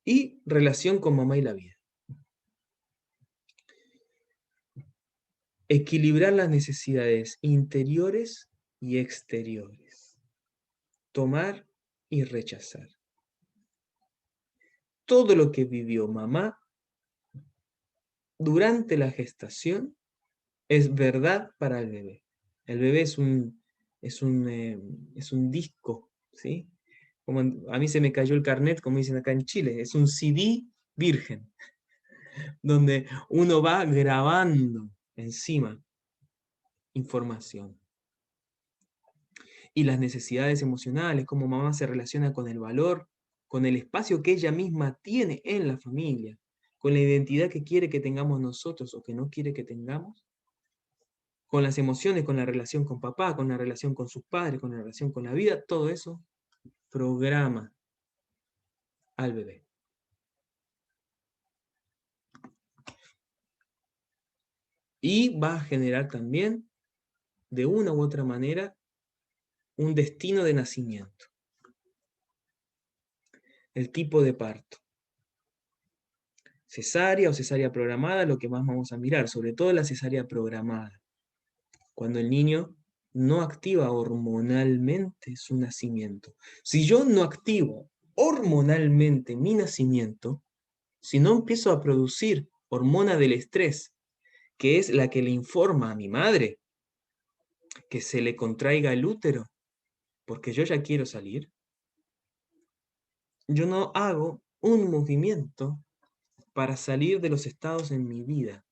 Y relación con mamá y la vida. Equilibrar las necesidades interiores y exteriores. Tomar y rechazar. Todo lo que vivió mamá durante la gestación es verdad para el bebé. El bebé es un disco, ¿sí? Como a mí se me cayó el carnet, como dicen acá en Chile, es un CD virgen, donde uno va grabando encima información. Y las necesidades emocionales, cómo mamá se relaciona con el valor, con el espacio que ella misma tiene en la familia, con la identidad que quiere que tengamos nosotros o que no quiere que tengamos, con las emociones, con la relación con papá, con la relación con sus padres, con la relación con la vida, todo eso programa al bebé. Y va a generar también, de una u otra manera, un destino de nacimiento. El tipo de parto. Cesárea o cesárea programada, lo que más vamos a mirar, sobre todo la cesárea programada. Cuando el niño no activa hormonalmente su nacimiento. Si yo no activo hormonalmente mi nacimiento, si no empiezo a producir hormona del estrés, que es la que le informa a mi madre que se le contraiga el útero, porque yo ya quiero salir, yo no hago un movimiento para salir de los estados en mi vida.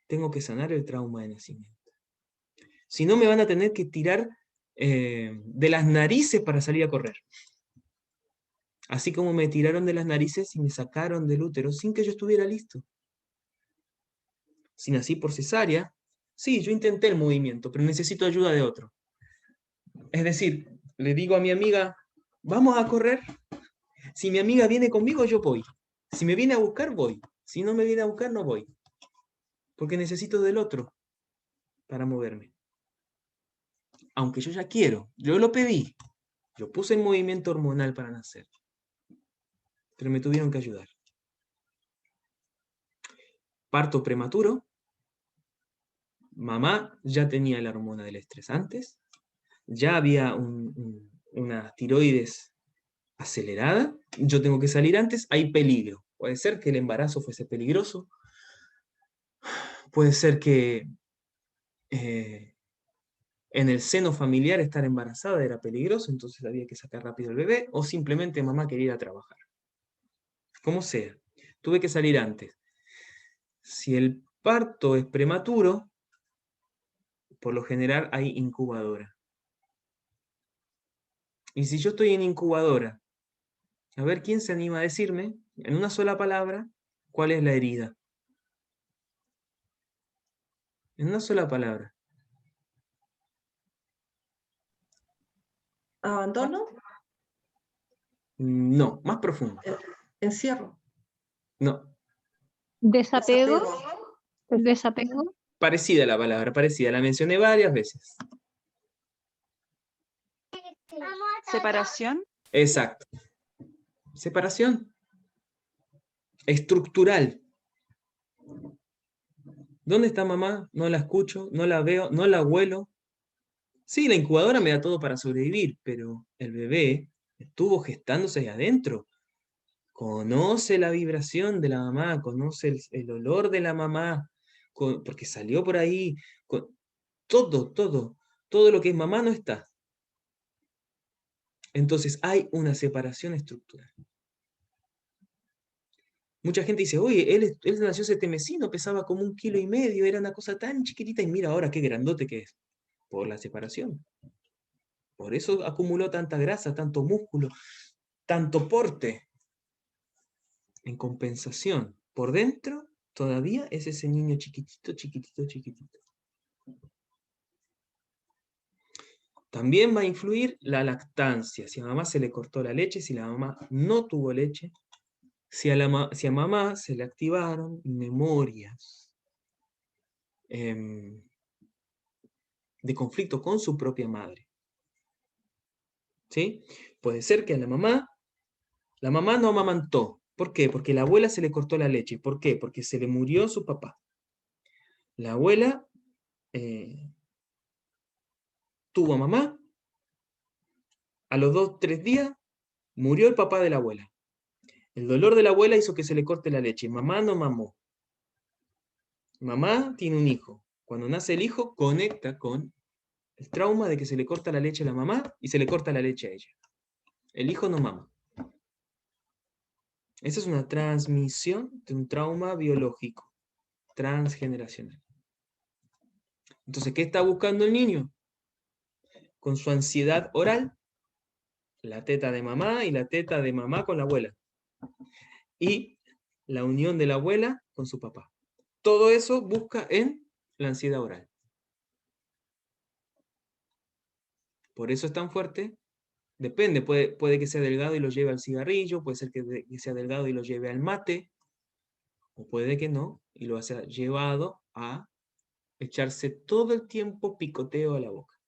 Tengo que sanar el trauma de nacimiento. Si no, me van a tener que tirar de las narices para salir a correr. Así como me tiraron de las narices y me sacaron del útero sin que yo estuviera listo. Si nací por cesárea, sí, yo intenté el movimiento, pero necesito ayuda de otro. Es decir, le digo a mi amiga, vamos a correr. Si mi amiga viene conmigo, yo voy. Si me viene a buscar, voy. Si no me viene a buscar, no voy. Porque necesito del otro para moverme. Aunque yo ya quiero, yo lo pedí. Yo puse en movimiento hormonal para nacer. Pero me tuvieron que ayudar. Parto prematuro. Mamá ya tenía la hormona del estrés antes. Ya había una tiroides acelerada. Yo tengo que salir antes. Hay peligro. Puede ser que el embarazo fuese peligroso. Puede ser que en el seno familiar estar embarazada era peligroso, entonces había que sacar rápido el bebé, o simplemente mamá quería ir a trabajar. Como sea, tuve que salir antes. Si el parto es prematuro, por lo general hay incubadora. Y si yo estoy en incubadora, a ver quién se anima a decirme, en una sola palabra, cuál es la herida. En una sola palabra. ¿Abandono? No, más profundo. Encierro. No, Desapego. Desapego. Desapego. parecida la palabra, parecida. La mencioné varias veces. Separación. Exacto. Separación. Estructural. ¿Dónde está mamá? No la escucho, no la veo, no la huelo. Sí, la incubadora me da todo para sobrevivir, pero el bebé estuvo gestándose ahí adentro. Conoce la vibración de la mamá, conoce el olor de la mamá, porque salió por ahí. Todo lo que es mamá no está. Entonces hay una separación estructural. Mucha gente dice, oye, él nació 7 meses, pesaba como 1,5 kilos, era una cosa tan chiquitita y mira ahora qué grandote que es. Por la separación. Por eso acumuló tanta grasa, tanto músculo, tanto porte. En compensación, por dentro todavía es ese niño chiquitito, chiquitito, chiquitito. También va a influir la lactancia. Si a mamá se le cortó la leche, si la mamá no tuvo leche, si a mamá se le activaron memorias de conflicto con su propia madre. ¿Sí? Puede ser que a la mamá no amamantó, ¿Por qué? Porque la abuela se le cortó la leche. ¿Por qué? Porque se le murió su papá. La abuela tuvo a mamá. A los 2, 3 días murió el papá de la abuela. El dolor de la abuela hizo que se le corte la leche. Mamá no mamó. Mamá tiene un hijo. Cuando nace el hijo, conecta con el trauma de que se le corta la leche a la mamá y se le corta la leche a ella. El hijo no mama. Esa es una transmisión de un trauma biológico transgeneracional. Entonces, ¿qué está buscando el niño? Con su ansiedad oral, la teta de mamá y la teta de mamá con la abuela. Y la unión de la abuela con su papá. Todo eso busca en la ansiedad oral. Por eso es tan fuerte. Depende, puede que sea delgado y lo lleve al cigarrillo, puede ser que sea delgado y lo lleve al mate, o puede que no, y lo haya llevado a echarse todo el tiempo picoteo a la boca.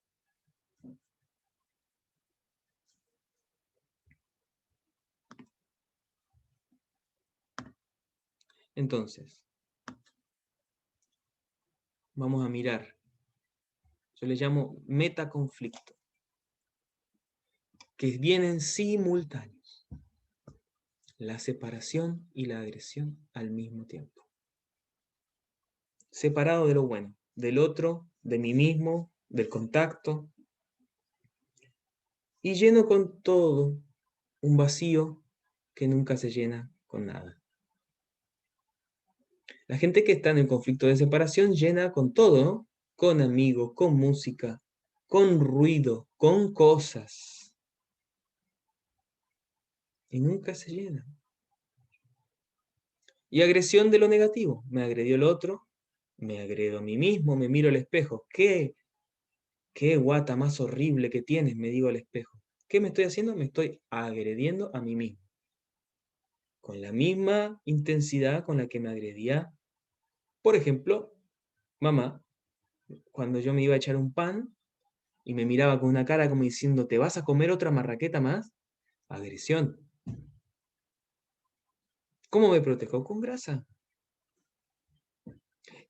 Entonces, vamos a mirar. Yo le llamo metaconflicto, que vienen simultáneos. La separación y la agresión al mismo tiempo. Separado de lo bueno, del otro, de mí mismo, del contacto, y lleno con todo un vacío que nunca se llena con nada. La gente que está en el conflicto de separación llena con todo, ¿no? Con amigos, con música, con ruido, con cosas. Y nunca se llena. Y agresión de lo negativo. Me agredió el otro, me agredo a mí mismo, me miro al espejo. ¿Qué guata más horrible que tienes? Me digo al espejo. ¿Qué me estoy haciendo? Me estoy agrediendo a mí mismo. Con la misma intensidad con la que me agredía, por ejemplo, mamá, cuando yo me iba a echar un pan y me miraba con una cara como diciendo, ¿te vas a comer otra marraqueta más? Agresión. ¿Cómo me protejo? Con grasa.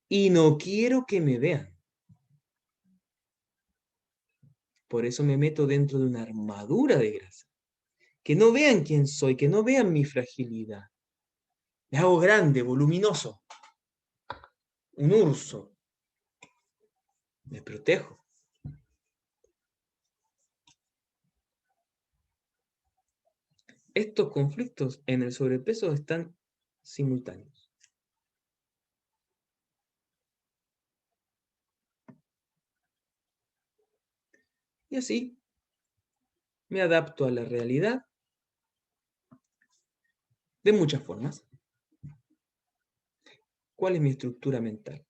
Y no quiero que me vean. Por eso me meto dentro de una armadura de grasa. Que no vean quién soy, que no vean mi fragilidad. Me hago grande, voluminoso. Un urso. Me protejo. Estos conflictos en el sobrepeso están simultáneos. Y así me adapto a la realidad de muchas formas. ¿Cuál es mi estructura mental?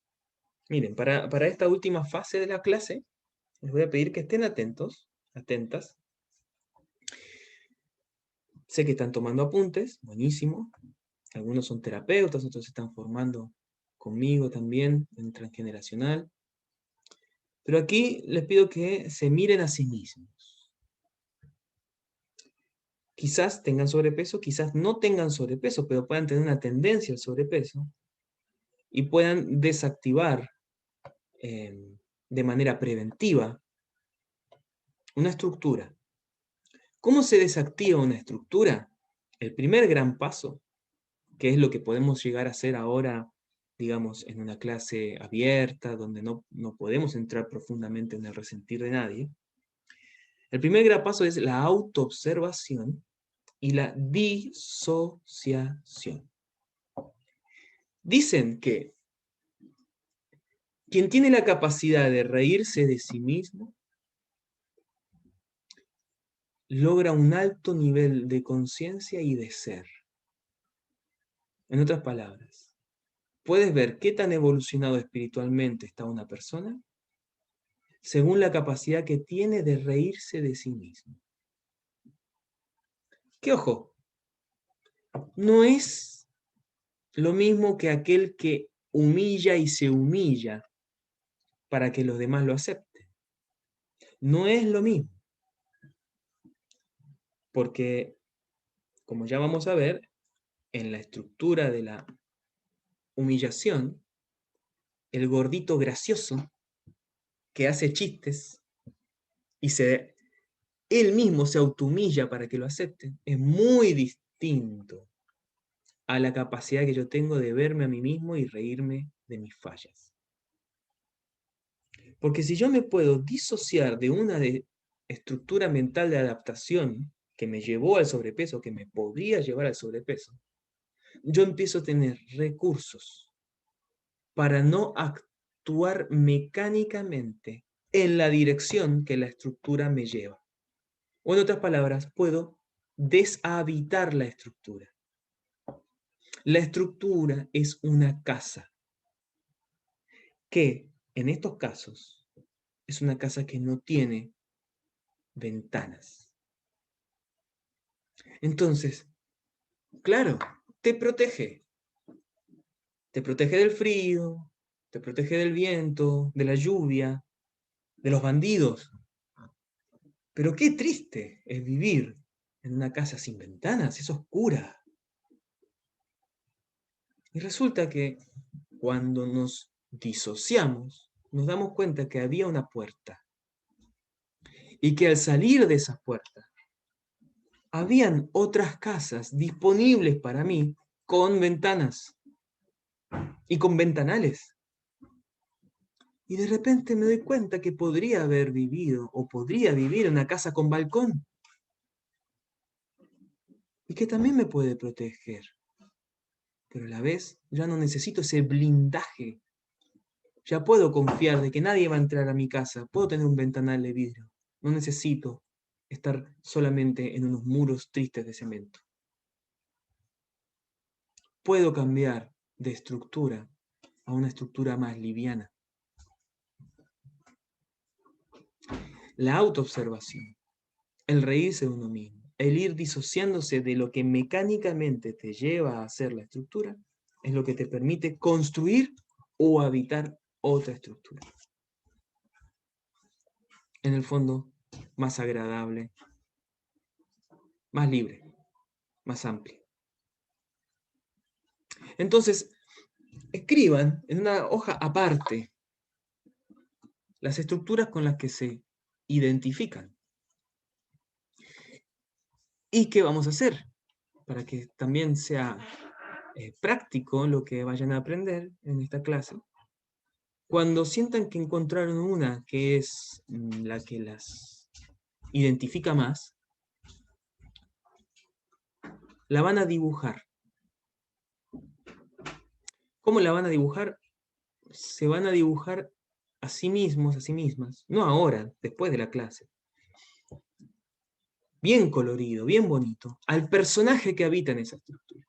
Miren, para esta última fase de la clase, les voy a pedir que estén atentos, atentas. Sé que están tomando apuntes, buenísimo. Algunos son terapeutas, otros se están formando conmigo también en transgeneracional. Pero aquí les pido que se miren a sí mismos. Quizás tengan sobrepeso, quizás no tengan sobrepeso, pero puedan tener una tendencia al sobrepeso y puedan desactivar de manera preventiva una estructura. ¿Cómo se desactiva una estructura? El primer gran paso, que es lo que podemos llegar a hacer ahora, digamos, en una clase abierta, donde no podemos entrar profundamente en el resentir de nadie. El primer gran paso es la autoobservación y la disociación. Dicen que quien tiene la capacidad de reírse de sí mismo logra un alto nivel de conciencia y de ser. En otras palabras, puedes ver qué tan evolucionado espiritualmente está una persona según la capacidad que tiene de reírse de sí mismo. Que ojo, no es lo mismo que aquel que humilla y se humilla para que los demás lo acepten. No es lo mismo. Porque, como ya vamos a ver, en la estructura de la humillación, el gordito gracioso que hace chistes y él mismo se autohumilla para que lo acepten, es muy distinto a la capacidad que yo tengo de verme a mí mismo y reírme de mis fallas. Porque si yo me puedo disociar de una estructura mental de adaptación que me llevó al sobrepeso, que me podría llevar al sobrepeso, yo empiezo a tener recursos para no actuar mecánicamente en la dirección que la estructura me lleva. O en otras palabras, puedo deshabitar la estructura. La estructura es una casa que, en estos casos, es una casa que no tiene ventanas. Entonces, claro, te protege. Te protege del frío, te protege del viento, de la lluvia, de los bandidos. Pero qué triste es vivir en una casa sin ventanas, es oscura. Y resulta que cuando nos disociamos, nos damos cuenta que había una puerta. Y que al salir de esa puerta, habían otras casas disponibles para mí con ventanas y con ventanales. Y de repente me doy cuenta que podría haber vivido o podría vivir en una casa con balcón. Y que también me puede proteger. Pero a la vez ya no necesito ese blindaje. Ya puedo confiar de que nadie va a entrar a mi casa. Puedo tener un ventanal de vidrio. No necesito estar solamente en unos muros tristes de cemento. Puedo cambiar de estructura a una estructura más liviana. La autoobservación, el reírse de uno mismo, el ir disociándose de lo que mecánicamente te lleva a hacer la estructura, es lo que te permite construir o habitar otra estructura. En el fondo, más agradable, más libre, más amplia. Entonces, escriban en una hoja aparte las estructuras con las que se identifican. ¿Y qué vamos a hacer? Para que también sea práctico lo que vayan a aprender en esta clase. Cuando sientan que encontraron una que es la que las identifica más, la van a dibujar. ¿Cómo la van a dibujar? Se van a dibujar a sí mismos, a sí mismas, no ahora, después de la clase. Bien colorido, bien bonito, al personaje que habita en esa estructura.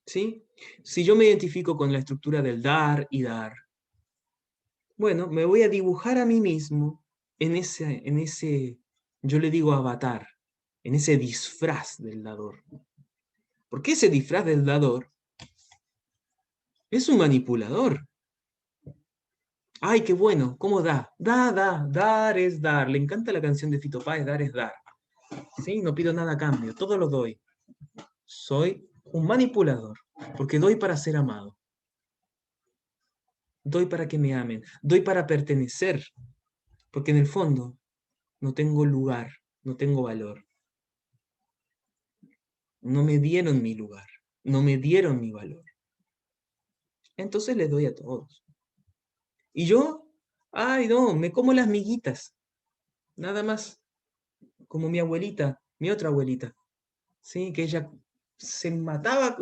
¿Sí? Si yo me identifico con la estructura del dar y dar, bueno, me voy a dibujar a mí mismo en ese, yo le digo avatar, en ese disfraz del dador. Porque ese disfraz del dador es un manipulador. ¡Ay, qué bueno! ¿Cómo da? Dar es dar. Le encanta la canción de Fito Páez, dar es dar. ¿Sí? No pido nada a cambio, todo lo doy. Soy un manipulador, porque doy para ser amado. Doy para que me amen. Doy para pertenecer, porque en el fondo no tengo lugar, no tengo valor. No me dieron mi lugar, no me dieron mi valor. Entonces les doy a todos. Y yo, ay no, me como las miguitas. Nada más. Como mi abuelita, mi otra abuelita. ¿Sí? Que ella se mataba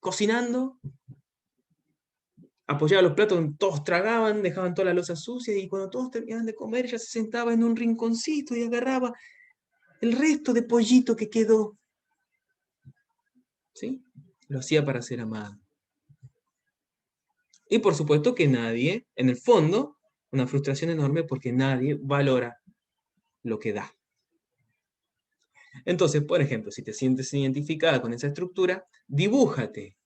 cocinando, apoyaba los platos, todos tragaban, dejaban toda la loza sucia, y cuando todos terminaban de comer, ella se sentaba en un rinconcito y agarraba el resto de pollito que quedó. ¿Sí? Lo hacía para ser amada. Y por supuesto que nadie, en el fondo, una frustración enorme porque nadie valora lo que da. Entonces, por ejemplo, si te sientes identificada con esa estructura, dibújate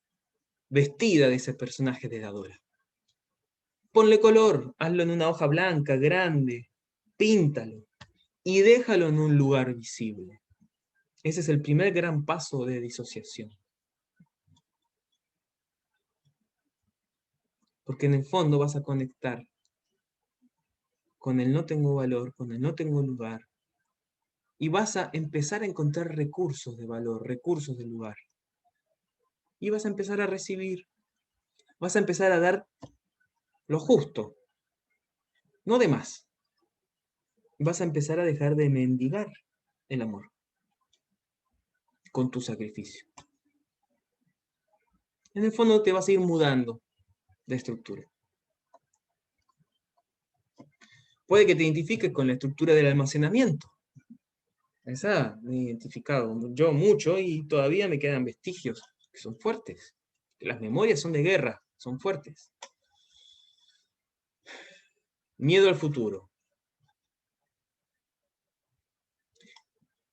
vestida de ese personaje de dadora. Ponle color, hazlo en una hoja blanca, grande, píntalo y déjalo en un lugar visible. Ese es el primer gran paso de disociación. Porque en el fondo vas a conectar con el no tengo valor, con el no tengo lugar, y vas a empezar a encontrar recursos de valor, recursos de lugar. Y vas a empezar a recibir, vas a empezar a dar lo justo, no de más. Vas a empezar a dejar de mendigar el amor con tu sacrificio. En el fondo te vas a ir mudando de estructura. Puede que te identifiques con la estructura del almacenamiento. Esa me he identificado yo mucho y todavía me quedan vestigios que son fuertes. Las memorias son de guerra, son fuertes. Miedo al futuro.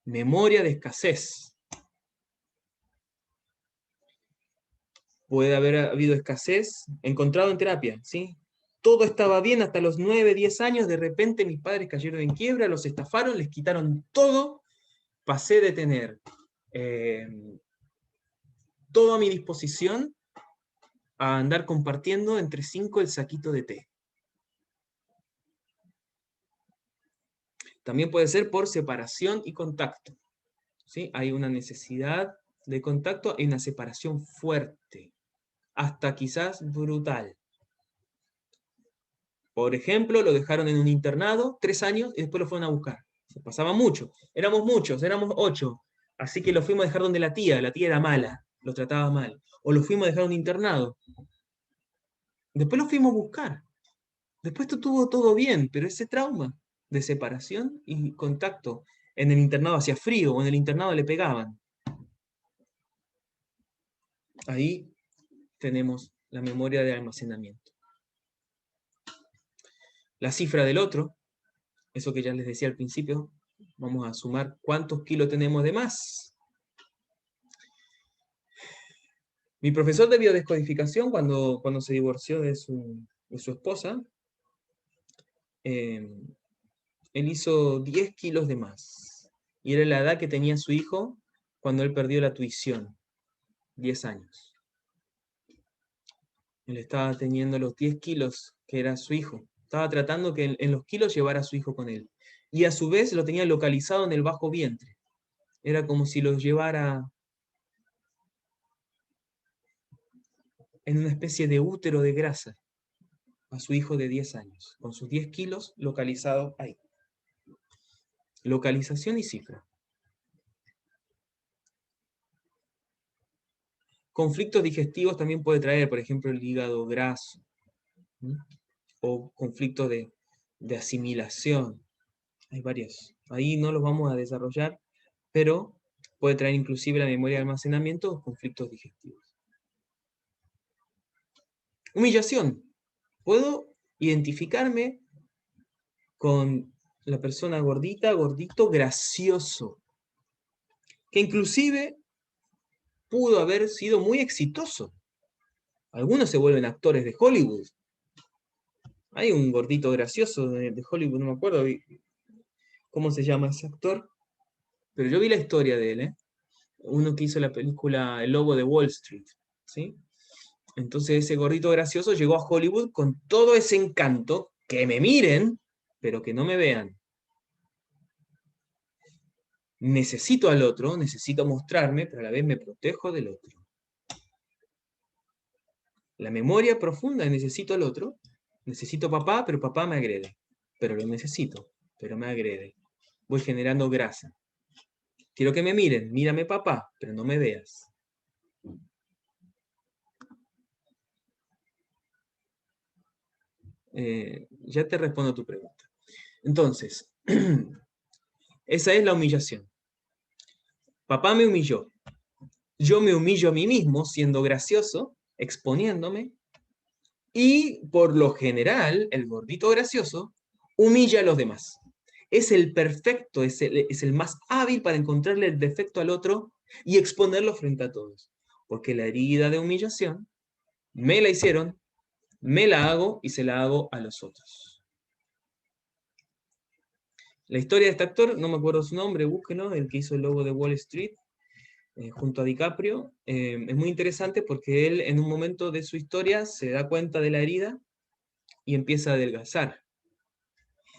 Memoria de escasez. Puede haber habido escasez encontrado en terapia, ¿sí? Todo estaba bien hasta los 9, 10 años, de repente mis padres cayeron en quiebra, los estafaron, les quitaron todo, pasé de tener todo a mi disposición a andar compartiendo entre 5 el saquito de té. También puede ser por separación y contacto, ¿sí? Hay una necesidad de contacto, hay una separación fuerte, hasta quizás brutal. Por ejemplo, lo dejaron en un internado 3 años y después lo fueron a buscar. Se pasaba mucho. Éramos muchos, éramos 8. Así que lo fuimos a dejar donde la tía era mala, lo trataba mal. O lo fuimos a dejar en un internado. Después lo fuimos a buscar. Después estuvo todo bien, pero ese trauma de separación y contacto, en el internado hacía frío, o en el internado le pegaban. Ahí tenemos la memoria de almacenamiento. La cifra del otro, eso que ya les decía al principio, vamos a sumar cuántos kilos tenemos de más. Mi profesor de biodescodificación, cuando se divorció de su esposa, él hizo 10 kilos de más. Y era la edad que tenía su hijo cuando él perdió la tuición, 10 años. Él estaba teniendo los 10 kilos que era su hijo. Estaba tratando que en los kilos llevara a su hijo con él. Y a su vez lo tenía localizado en el bajo vientre. Era como si los llevara en una especie de útero de grasa a su hijo de 10 años, con sus 10 kilos localizados ahí. Localización y cifra. Conflictos digestivos también puede traer, por ejemplo, el hígado graso, ¿sí? O conflictos de asimilación. Hay varios. Ahí no los vamos a desarrollar, pero puede traer inclusive la memoria de almacenamiento o conflictos digestivos. Humillación. Puedo identificarme con la persona gordita, gordito, gracioso, que inclusive pudo haber sido muy exitoso. Algunos se vuelven actores de Hollywood. Hay un gordito gracioso de Hollywood, no me acuerdo cómo se llama ese actor, pero yo vi la historia de él, uno que hizo la película El Lobo de Wall Street, ¿sí? Entonces ese gordito gracioso llegó a Hollywood con todo ese encanto, que me miren, pero que no me vean. Necesito al otro, necesito mostrarme, pero a la vez me protejo del otro. La memoria profunda, necesito al otro, necesito papá, pero papá me agrede. Pero lo necesito, pero me agrede. Voy generando grasa. Quiero que me miren, mírame papá, pero no me veas. Ya te respondo tu pregunta. Entonces, esa es la humillación. Papá me humilló. Yo me humillo a mí mismo siendo gracioso, exponiéndome, y por lo general, el gordito gracioso humilla a los demás. Es el perfecto, es el más hábil para encontrarle el defecto al otro y exponerlo frente a todos. Porque la herida de humillación me la hicieron, me la hago y se la hago a los otros. La historia de este actor, no me acuerdo su nombre, búsquenlo, el que hizo el logo de Wall Street, junto a DiCaprio, es muy interesante porque él en un momento de su historia se da cuenta de la herida y empieza a adelgazar.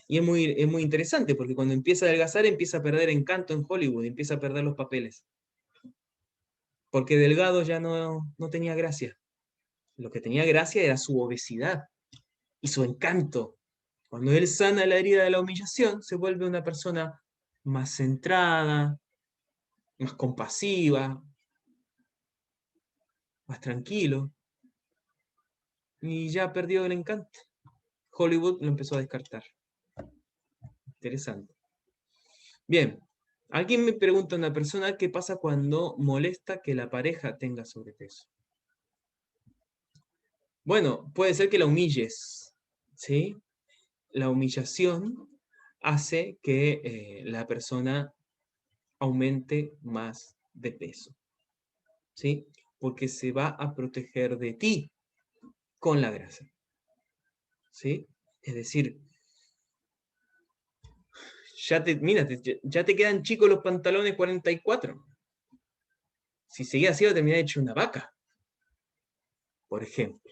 Y es muy interesante porque cuando empieza a adelgazar empieza a perder encanto en Hollywood, empieza a perder los papeles. Porque delgado ya no tenía gracia. Lo que tenía gracia era su obesidad y su encanto. Cuando él sana la herida de la humillación, se vuelve una persona más centrada, más compasiva, más tranquilo. Y ya perdió el encanto. Hollywood lo empezó a descartar. Interesante. Bien, alguien me pregunta, una persona, ¿qué pasa cuando molesta que la pareja tenga sobrepeso? Bueno, puede ser que la humilles, ¿sí? La humillación hace que la persona aumente más de peso, ¿sí? Porque se va a proteger de ti con la grasa, ¿sí? Es decir, ya te quedan chicos los pantalones 44. Si seguía así, va a terminar hecho una vaca, por ejemplo.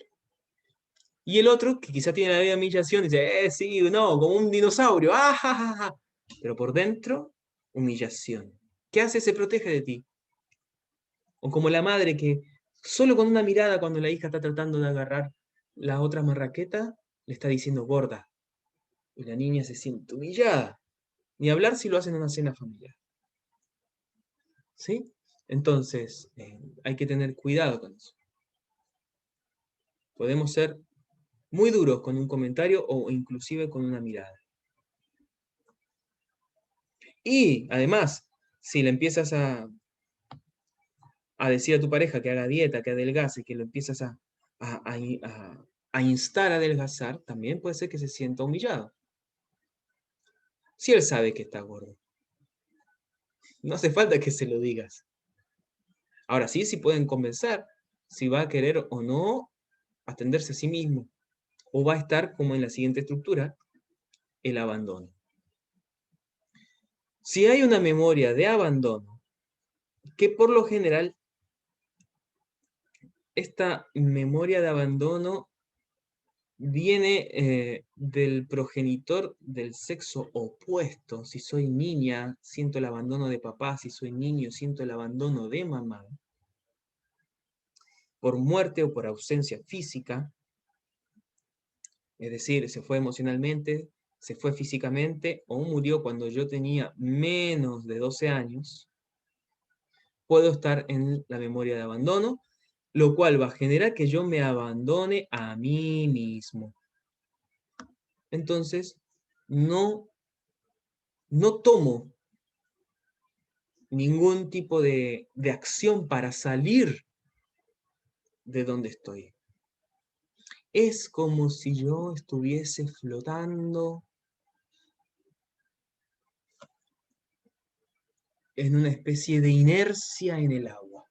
Y el otro, que quizá tiene la vida de humillación, dice, sí, no, como un dinosaurio, ¡ah, ja, ja, ja! Pero por dentro, humillación. ¿Qué hace? Se protege de ti. O como la madre que solo con una mirada cuando la hija está tratando de agarrar la otra marraqueta, le está diciendo gorda. Y la niña se siente humillada. Ni hablar si lo hacen en una cena familiar. ¿Sí? Entonces, hay que tener cuidado con eso. Podemos ser muy duros con un comentario o inclusive con una mirada. Y además, si le empiezas a decir a tu pareja que haga dieta, que adelgace, que lo empiezas a instar a adelgazar, también puede ser que se sienta humillado. Si él sabe que está gordo. No hace falta que se lo digas. Ahora sí pueden convencer si va a querer o no atenderse a sí mismo. O va a estar, como en la siguiente estructura, el abandono. Si hay una memoria de abandono, que por lo general, esta memoria de abandono viene del progenitor del sexo opuesto. Si soy niña, siento el abandono de papá. Si soy niño, siento el abandono de mamá. Por muerte o por ausencia física. Es decir, se fue emocionalmente, se fue físicamente o murió cuando yo tenía menos de 12 años. Puedo estar en la memoria de abandono, lo cual va a generar que yo me abandone a mí mismo. Entonces, no tomo ningún tipo de acción para salir de donde estoy. Es como si yo estuviese flotando en una especie de inercia en el agua.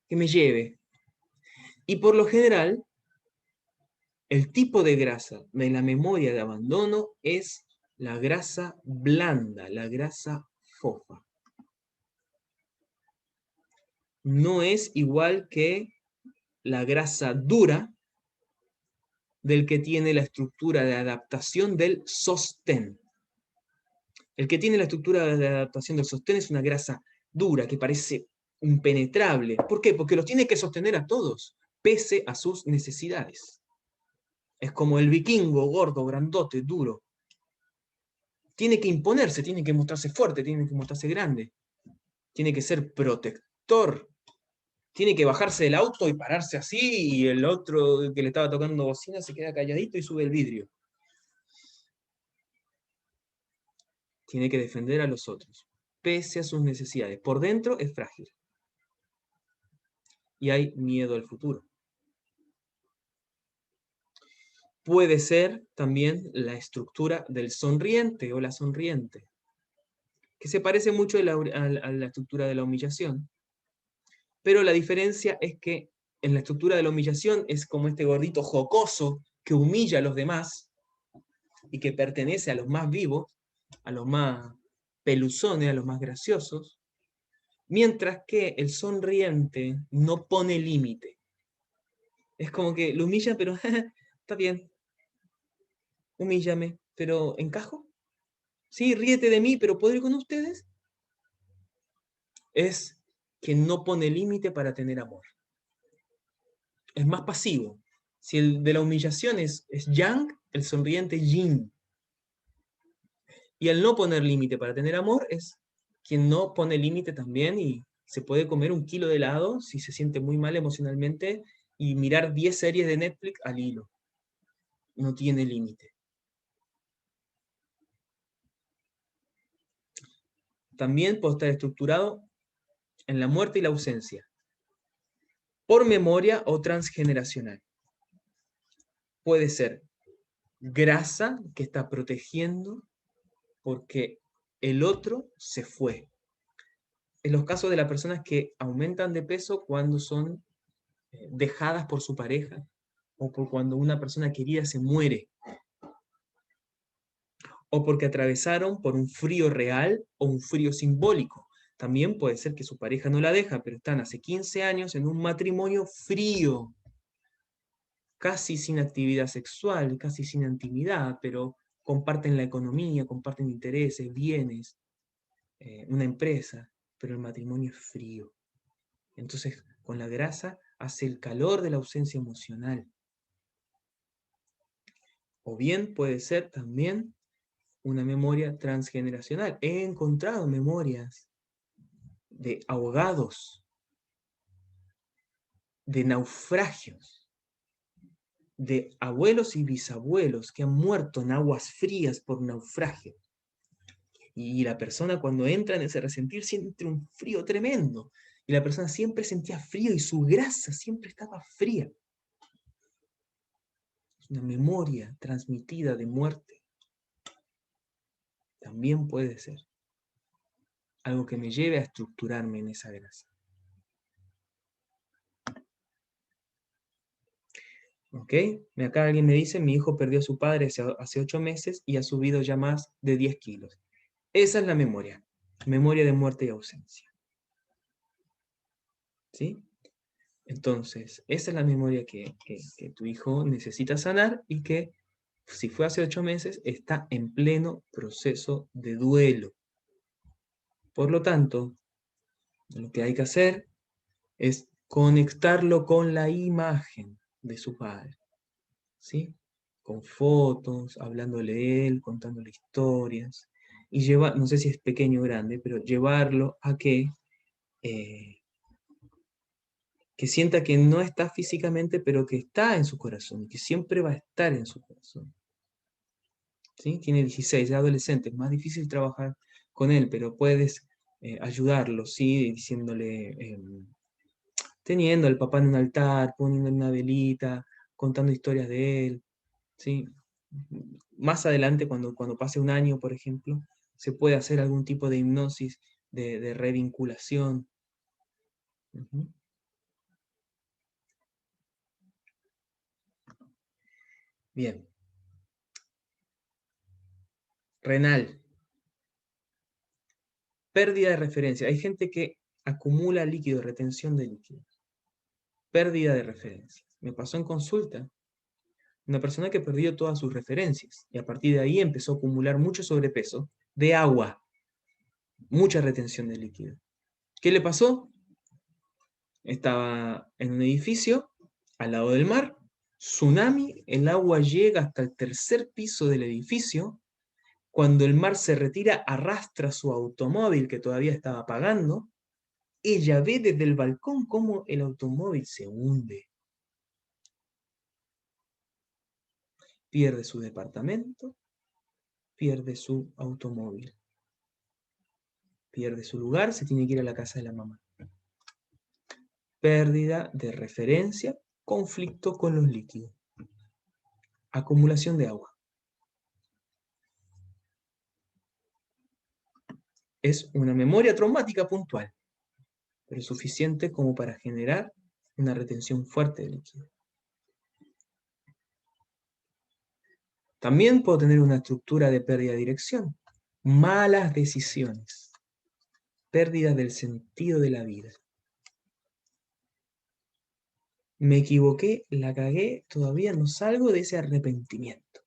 Que me lleve. Y por lo general, el tipo de grasa de la memoria de abandono es la grasa blanda, la grasa fofa. No es igual que la grasa dura del que tiene la estructura de adaptación del sostén. El que tiene la estructura de adaptación del sostén es una grasa dura que parece impenetrable. ¿Por qué? Porque los tiene que sostener a todos, pese a sus necesidades. Es como el vikingo gordo, grandote, duro. Tiene que imponerse, tiene que mostrarse fuerte, tiene que mostrarse grande. Tiene que ser protector. Tiene que bajarse del auto y pararse así, y el otro que le estaba tocando bocina se queda calladito y sube el vidrio. Tiene que defender a los otros, pese a sus necesidades. Por dentro es frágil. Y hay miedo al futuro. Puede ser también la estructura del sonriente o la sonriente, que se parece mucho a la estructura de la humillación. Pero la diferencia es que en la estructura de la humillación es como este gordito jocoso que humilla a los demás, y que pertenece a los más vivos, a los más peluzones, a los más graciosos, mientras que el sonriente no pone límite. Es como que lo humilla, pero está bien, humíllame, pero ¿encajo? Sí, ríete de mí, pero ¿puedo ir con ustedes? Es que no pone límite para tener amor. Es más pasivo. Si el de la humillación es yang, el sonriente yin. Y el no poner límite para tener amor es quien no pone límite también y se puede comer 1 kilo de helado si se siente muy mal emocionalmente y mirar 10 series de Netflix al hilo. No tiene límite. También puede estar estructurado en la muerte y la ausencia, por memoria o transgeneracional. Puede ser grasa que está protegiendo porque el otro se fue. En los casos de las personas que aumentan de peso cuando son dejadas por su pareja o por cuando una persona querida se muere o porque atravesaron por un frío real o un frío simbólico. También puede ser que su pareja no la deja, pero están hace 15 años en un matrimonio frío, casi sin actividad sexual, casi sin intimidad, pero comparten la economía, comparten intereses, bienes, una empresa, pero el matrimonio es frío. Entonces, con la grasa hace el calor de la ausencia emocional. O bien puede ser también una memoria transgeneracional. He encontrado memorias de ahogados, de naufragios, de abuelos y bisabuelos que han muerto en aguas frías por naufragio. Y la persona cuando entra en ese resentir siente un frío tremendo. Y la persona siempre sentía frío y su grasa siempre estaba fría. Es una memoria transmitida de muerte. También puede ser algo que me lleve a estructurarme en esa grasa. ¿Ok? Acá alguien me dice, mi hijo perdió a su padre hace 8 meses y ha subido ya más de 10 kilos. Esa es la memoria de muerte y ausencia. ¿Sí? Entonces, esa es la memoria que tu hijo necesita sanar y que, si fue hace 8 meses, está en pleno proceso de duelo. Por lo tanto, lo que hay que hacer es conectarlo con la imagen de su padre, ¿sí? Con fotos, hablándole de él, contándole historias, y llevar, no sé si es pequeño o grande, pero llevarlo a que sienta que no está físicamente, pero que está en su corazón, que siempre va a estar en su corazón. ¿Sí? Tiene 16, es adolescente, es más difícil trabajar con él, pero puedes ayudarlo, ¿sí? Diciéndole, teniendo al papá en un altar, poniendo una velita, contando historias de él, ¿sí? Más adelante, cuando pase 1 año, por ejemplo, se puede hacer algún tipo de hipnosis, de revinculación. Bien. Renal. Pérdida de referencia. Hay gente que acumula líquido, retención de líquido. Pérdida de referencia. Me pasó en consulta una persona que perdió todas sus referencias y a partir de ahí empezó a acumular mucho sobrepeso de agua, mucha retención de líquido. ¿Qué le pasó? Estaba en un edificio al lado del mar, tsunami, el agua llega hasta el 3er piso del edificio. Cuando el mar se retira, arrastra su automóvil que todavía estaba pagando. Ella ve desde el balcón cómo el automóvil se hunde. Pierde su departamento, pierde su automóvil. Pierde su lugar, se tiene que ir a la casa de la mamá. Pérdida de referencia, conflicto con los líquidos. Acumulación de agua. Es una memoria traumática puntual, pero suficiente como para generar una retención fuerte de líquido. También puedo tener una estructura de pérdida de dirección. Malas decisiones. Pérdida del sentido de la vida. Me equivoqué, la cagué, todavía no salgo de ese arrepentimiento.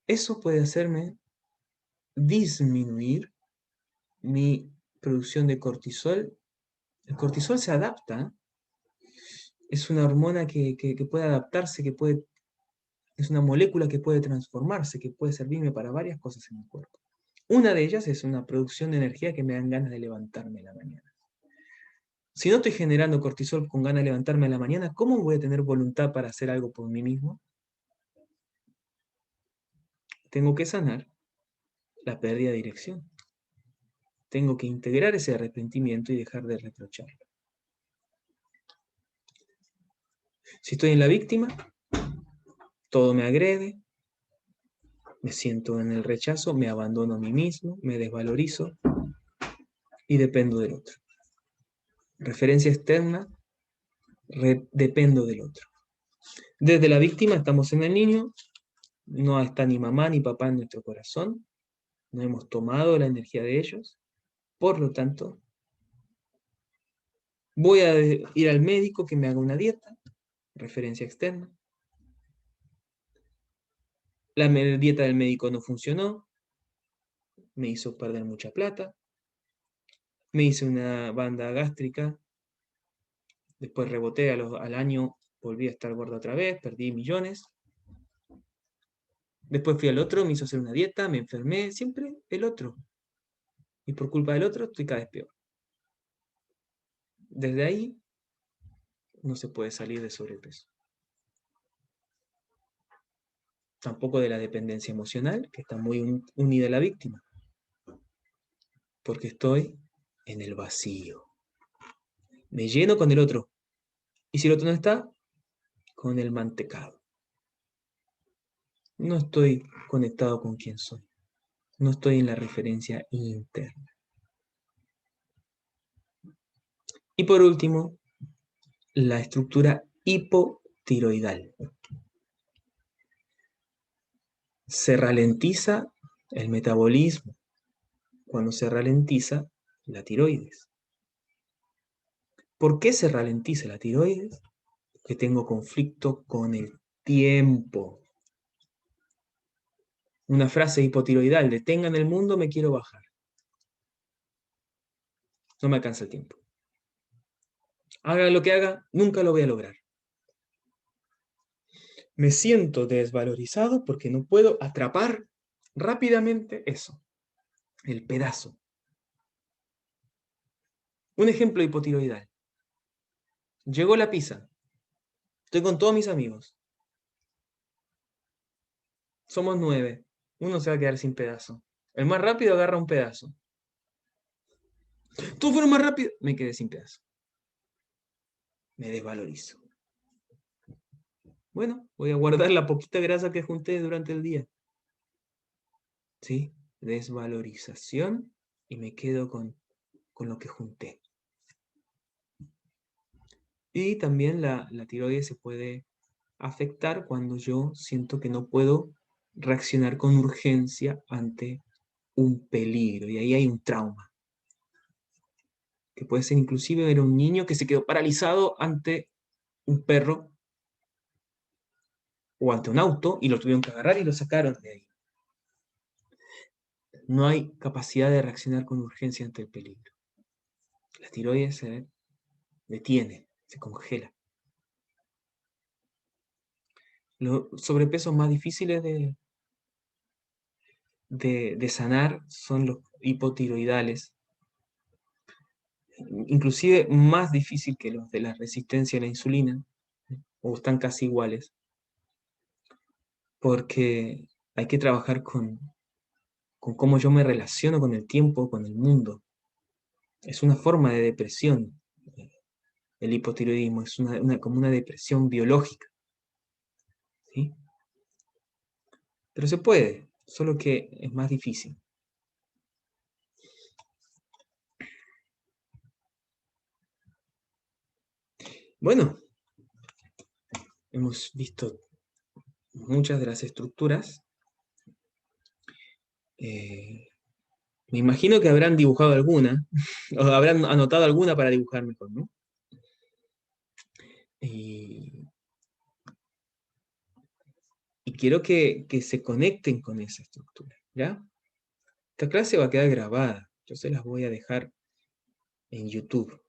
Eso puede hacerme disminuir mi producción de cortisol. El cortisol se adapta. Es una hormona que puede adaptarse, es una molécula que puede transformarse, que puede servirme para varias cosas en el cuerpo. Una de ellas es una producción de energía que me dan ganas de levantarme en la mañana. Si no estoy generando cortisol con ganas de levantarme en la mañana, ¿cómo voy a tener voluntad para hacer algo por mí mismo? Tengo que sanar la pérdida de dirección. Tengo que integrar ese arrepentimiento y dejar de reprocharlo. Si estoy en la víctima, todo me agrede, me siento en el rechazo, me abandono a mí mismo, me desvalorizo y dependo del otro. Referencia externa, dependo del otro. Desde la víctima estamos en el niño, no está ni mamá ni papá en nuestro corazón, no hemos tomado la energía de ellos, por lo tanto, voy a ir al médico que me haga una dieta, referencia externa. La dieta del médico no funcionó, me hizo perder mucha plata, me hice una banda gástrica, después reboté al año, volví a estar gordo otra vez, perdí millones. Después fui al otro, me hizo hacer una dieta, me enfermé, siempre el otro. Y por culpa del otro estoy cada vez peor. Desde ahí no se puede salir de sobrepeso. Tampoco de la dependencia emocional, que está muy unida a la víctima. Porque estoy en el vacío. Me lleno con el otro. Y si el otro no está, con el mantecado. No estoy conectado con quién soy. No estoy en la referencia interna. Y por último, la estructura hipotiroidal. Se ralentiza el metabolismo cuando se ralentiza la tiroides. ¿Por qué se ralentiza la tiroides? Porque tengo conflicto con el tiempo. Una frase hipotiroidal, detengan el mundo, me quiero bajar. No me alcanza el tiempo. Haga lo que haga, nunca lo voy a lograr. Me siento desvalorizado porque no puedo atrapar rápidamente eso, el pedazo. Un ejemplo hipotiroidal. Llegó la pizza. Estoy con todos mis amigos. Somos 9. Uno se va a quedar sin pedazo. El más rápido agarra un pedazo. Todos fueron más rápido. Me quedé sin pedazo. Me desvalorizo. Bueno, voy a guardar la poquita grasa que junté durante el día. ¿Sí? Desvalorización y me quedo con lo que junté. Y también la tiroides se puede afectar cuando yo siento que no puedo reaccionar con urgencia ante un peligro. Y ahí hay un trauma. Que puede ser inclusive era un niño que se quedó paralizado ante un perro o ante un auto y lo tuvieron que agarrar y lo sacaron de ahí. No hay capacidad de reaccionar con urgencia ante el peligro. La tiroides se detiene, se congela. Los sobrepesos más difíciles de sanar son los hipotiroidales, inclusive más difícil que los de la resistencia a la insulina, o están casi iguales, porque hay que trabajar con cómo yo me relaciono con el tiempo, con el mundo. Es una forma de depresión. El hipotiroidismo es como una depresión biológica. ¿Sí? Pero se puede, solo que es más difícil. Bueno, hemos visto muchas de las estructuras. Me imagino que habrán dibujado alguna, o habrán anotado alguna para dibujar mejor, ¿no? Y quiero que se conecten con esa estructura, ¿ya? Esta clase va a quedar grabada, yo se las voy a dejar en YouTube,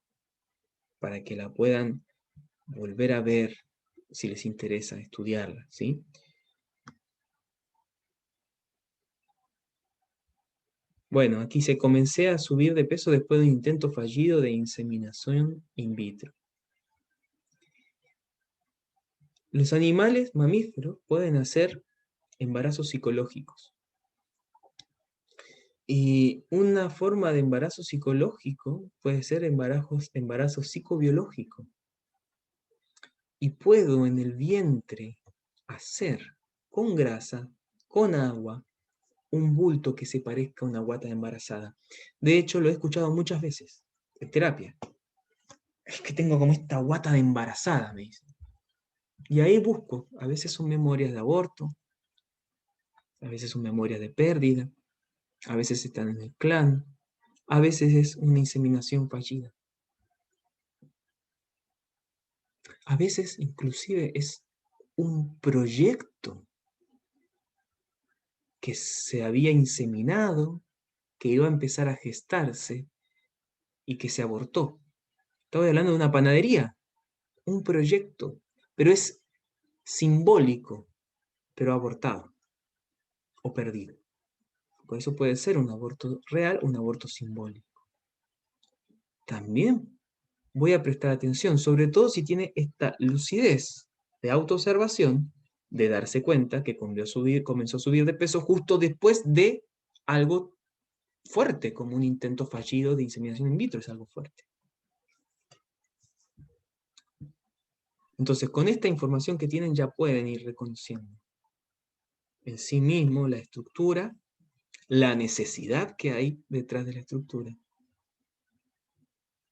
para que la puedan volver a ver, si les interesa estudiarla, ¿sí? Bueno, aquí se comencé a subir de peso después de un intento fallido de inseminación in vitro. Los animales mamíferos pueden hacer embarazos psicológicos. Y una forma de embarazo psicológico puede ser embarazo psicobiológico. Y puedo en el vientre hacer con grasa, con agua, un bulto que se parezca a una guata embarazada. De hecho, lo he escuchado muchas veces en terapia. Es que tengo como esta guata de embarazada, me dicen. Y ahí busco, a veces son memorias de aborto, a veces son memorias de pérdida, a veces están en el clan, a veces es una inseminación fallida. A veces inclusive es un proyecto que se había inseminado, que iba a empezar a gestarse y que se abortó. Estaba hablando de una panadería, un proyecto, pero es simbólico, pero abortado o perdido. Por eso puede ser un aborto real o un aborto simbólico. También voy a prestar atención, sobre todo si tiene esta lucidez de autoobservación, de darse cuenta que comenzó a subir de peso justo después de algo fuerte, como un intento fallido de inseminación in vitro, es algo fuerte. Entonces, con esta información que tienen ya pueden ir reconociendo en sí mismo la estructura, la necesidad que hay detrás de la estructura.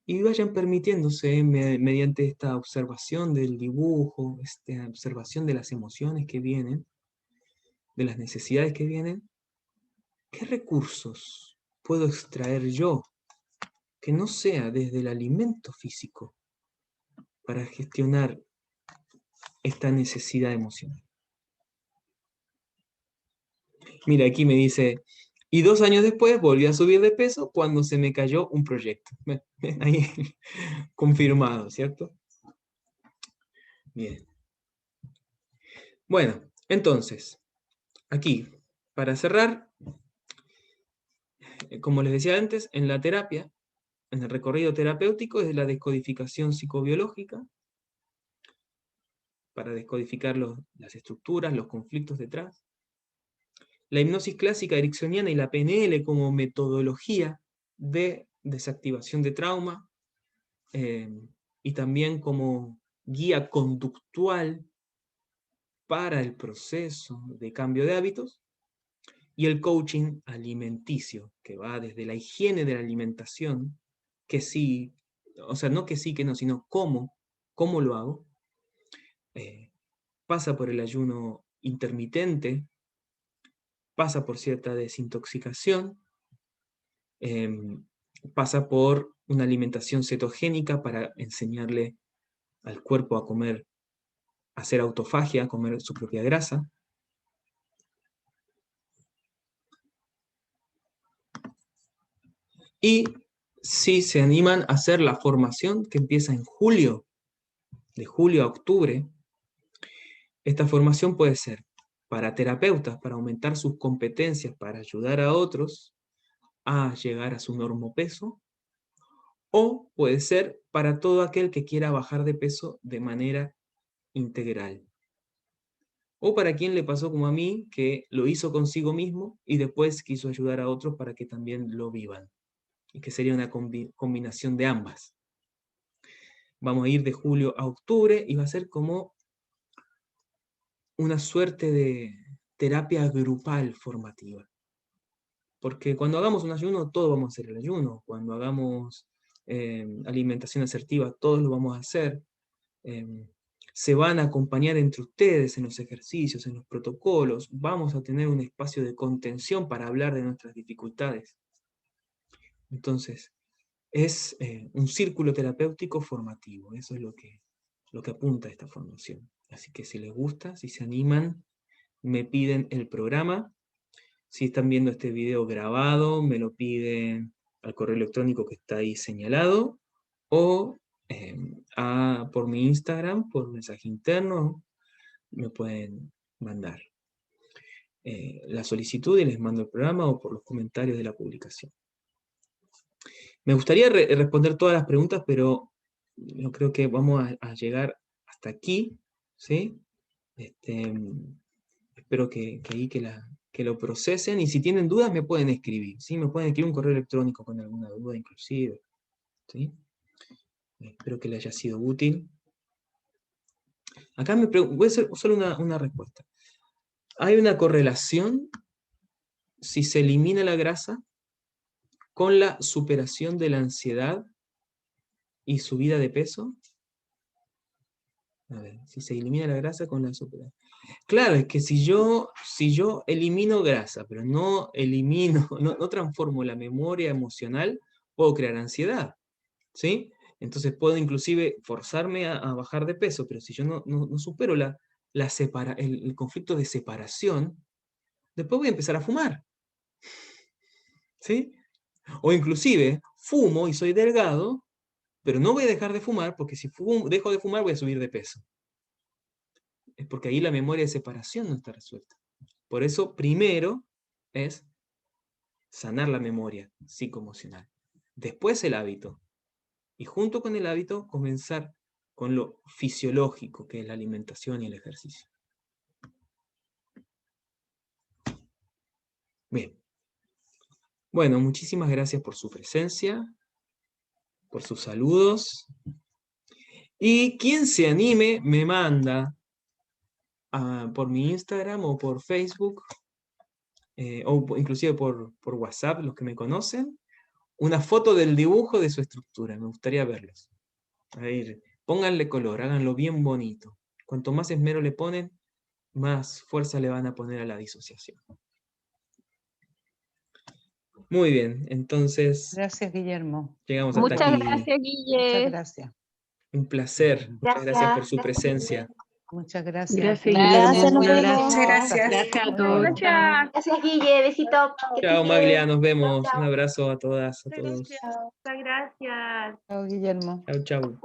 Y vayan permitiéndose, mediante esta observación del dibujo, esta observación de las emociones que vienen, de las necesidades que vienen, ¿qué recursos puedo extraer yo que no sea desde el alimento físico para gestionar esta necesidad emocional? Mira, aquí me dice, y 2 años después volví a subir de peso cuando se me cayó un proyecto. Ahí confirmado, ¿cierto? Bien. Bueno, entonces, aquí, para cerrar, como les decía antes, en la terapia, en el recorrido terapéutico es la descodificación psicobiológica, para descodificar las estructuras, los conflictos detrás. La hipnosis clásica ericksoniana y la PNL como metodología de desactivación de trauma, y también como guía conductual para el proceso de cambio de hábitos, y el coaching alimenticio, que va desde la higiene de la alimentación, que sí, o sea, no que sí, que no, sino cómo lo hago, pasa por el ayuno intermitente, pasa por cierta desintoxicación, pasa por una alimentación cetogénica para enseñarle al cuerpo a comer, a hacer autofagia, a comer su propia grasa. Y si se animan a hacer la formación que empieza en julio, de julio a octubre, esta formación puede ser para terapeutas, para aumentar sus competencias, para ayudar a otros a llegar a su normopeso, o puede ser para todo aquel que quiera bajar de peso de manera integral. O para quien le pasó como a mí, que lo hizo consigo mismo y después quiso ayudar a otros para que también lo vivan. Y que sería una combinación de ambas. Vamos a ir de julio a octubre y va a ser como una suerte de terapia grupal formativa. Porque cuando hagamos un ayuno, todos vamos a hacer el ayuno. Cuando hagamos alimentación asertiva, todos lo vamos a hacer. se van a acompañar entre ustedes en los ejercicios, en los protocolos, vamos a tener un espacio de contención para hablar de nuestras dificultades. Entonces, es un círculo terapéutico formativo, eso es lo que apunta esta formación. Así que si les gusta, si se animan, me piden el programa. Si están viendo este video grabado, me lo piden al correo electrónico que está ahí señalado, o por mi Instagram, por mensaje interno, me pueden mandar la solicitud y les mando el programa, o por los comentarios de la publicación. Me gustaría responder todas las preguntas, pero yo creo que vamos a llegar hasta aquí, ¿sí? Espero que ahí que lo procesen, y si tienen dudas me pueden escribir, ¿sí? Me pueden escribir un correo electrónico con alguna duda inclusive, ¿sí? Espero que les haya sido útil. Acá voy a hacer solo una respuesta. ¿Hay una correlación si se elimina la grasa con la superación de la ansiedad y subida de peso? A ver, si se elimina la grasa con la superación. Claro, es que si yo elimino grasa, pero no transformo la memoria emocional, puedo crear ansiedad, ¿sí? Entonces puedo inclusive forzarme a bajar de peso, pero si yo no supero el conflicto de separación, después voy a empezar a fumar, ¿sí? O inclusive fumo y soy delgado, pero no voy a dejar de fumar, porque si dejo de fumar voy a subir de peso. Es porque ahí la memoria de separación no está resuelta. Por eso, primero es sanar la memoria psicoemocional. Después el hábito. Y junto con el hábito, comenzar con lo fisiológico, que es la alimentación y el ejercicio. Bien. Bueno, muchísimas gracias por su presencia, por sus saludos. Y quien se anime, me manda por mi Instagram o por Facebook, o inclusive por WhatsApp, los que me conocen, una foto del dibujo de su estructura. Me gustaría verlos. A ver, pónganle color, háganlo bien bonito. Cuanto más esmero le ponen, más fuerza le van a poner a la disociación. Muy bien, entonces Gracias, Guillermo. llegamos hasta Muchas aquí. gracias, Muchas Guille. gracias. Un placer. Muchas gracias por su presencia. Muchas gracias. Gracias, Gracias, nos Guillermo. vemos. Muchas gracias. Gracias a Muy todos. bueno. Gracias. Gracias, Guille. Besito. Que Chao, estés Maglia, bien. nos vemos. Chao. Un abrazo a todas, a todos. Muchas gracias. Chao, Guillermo. Chao, chao.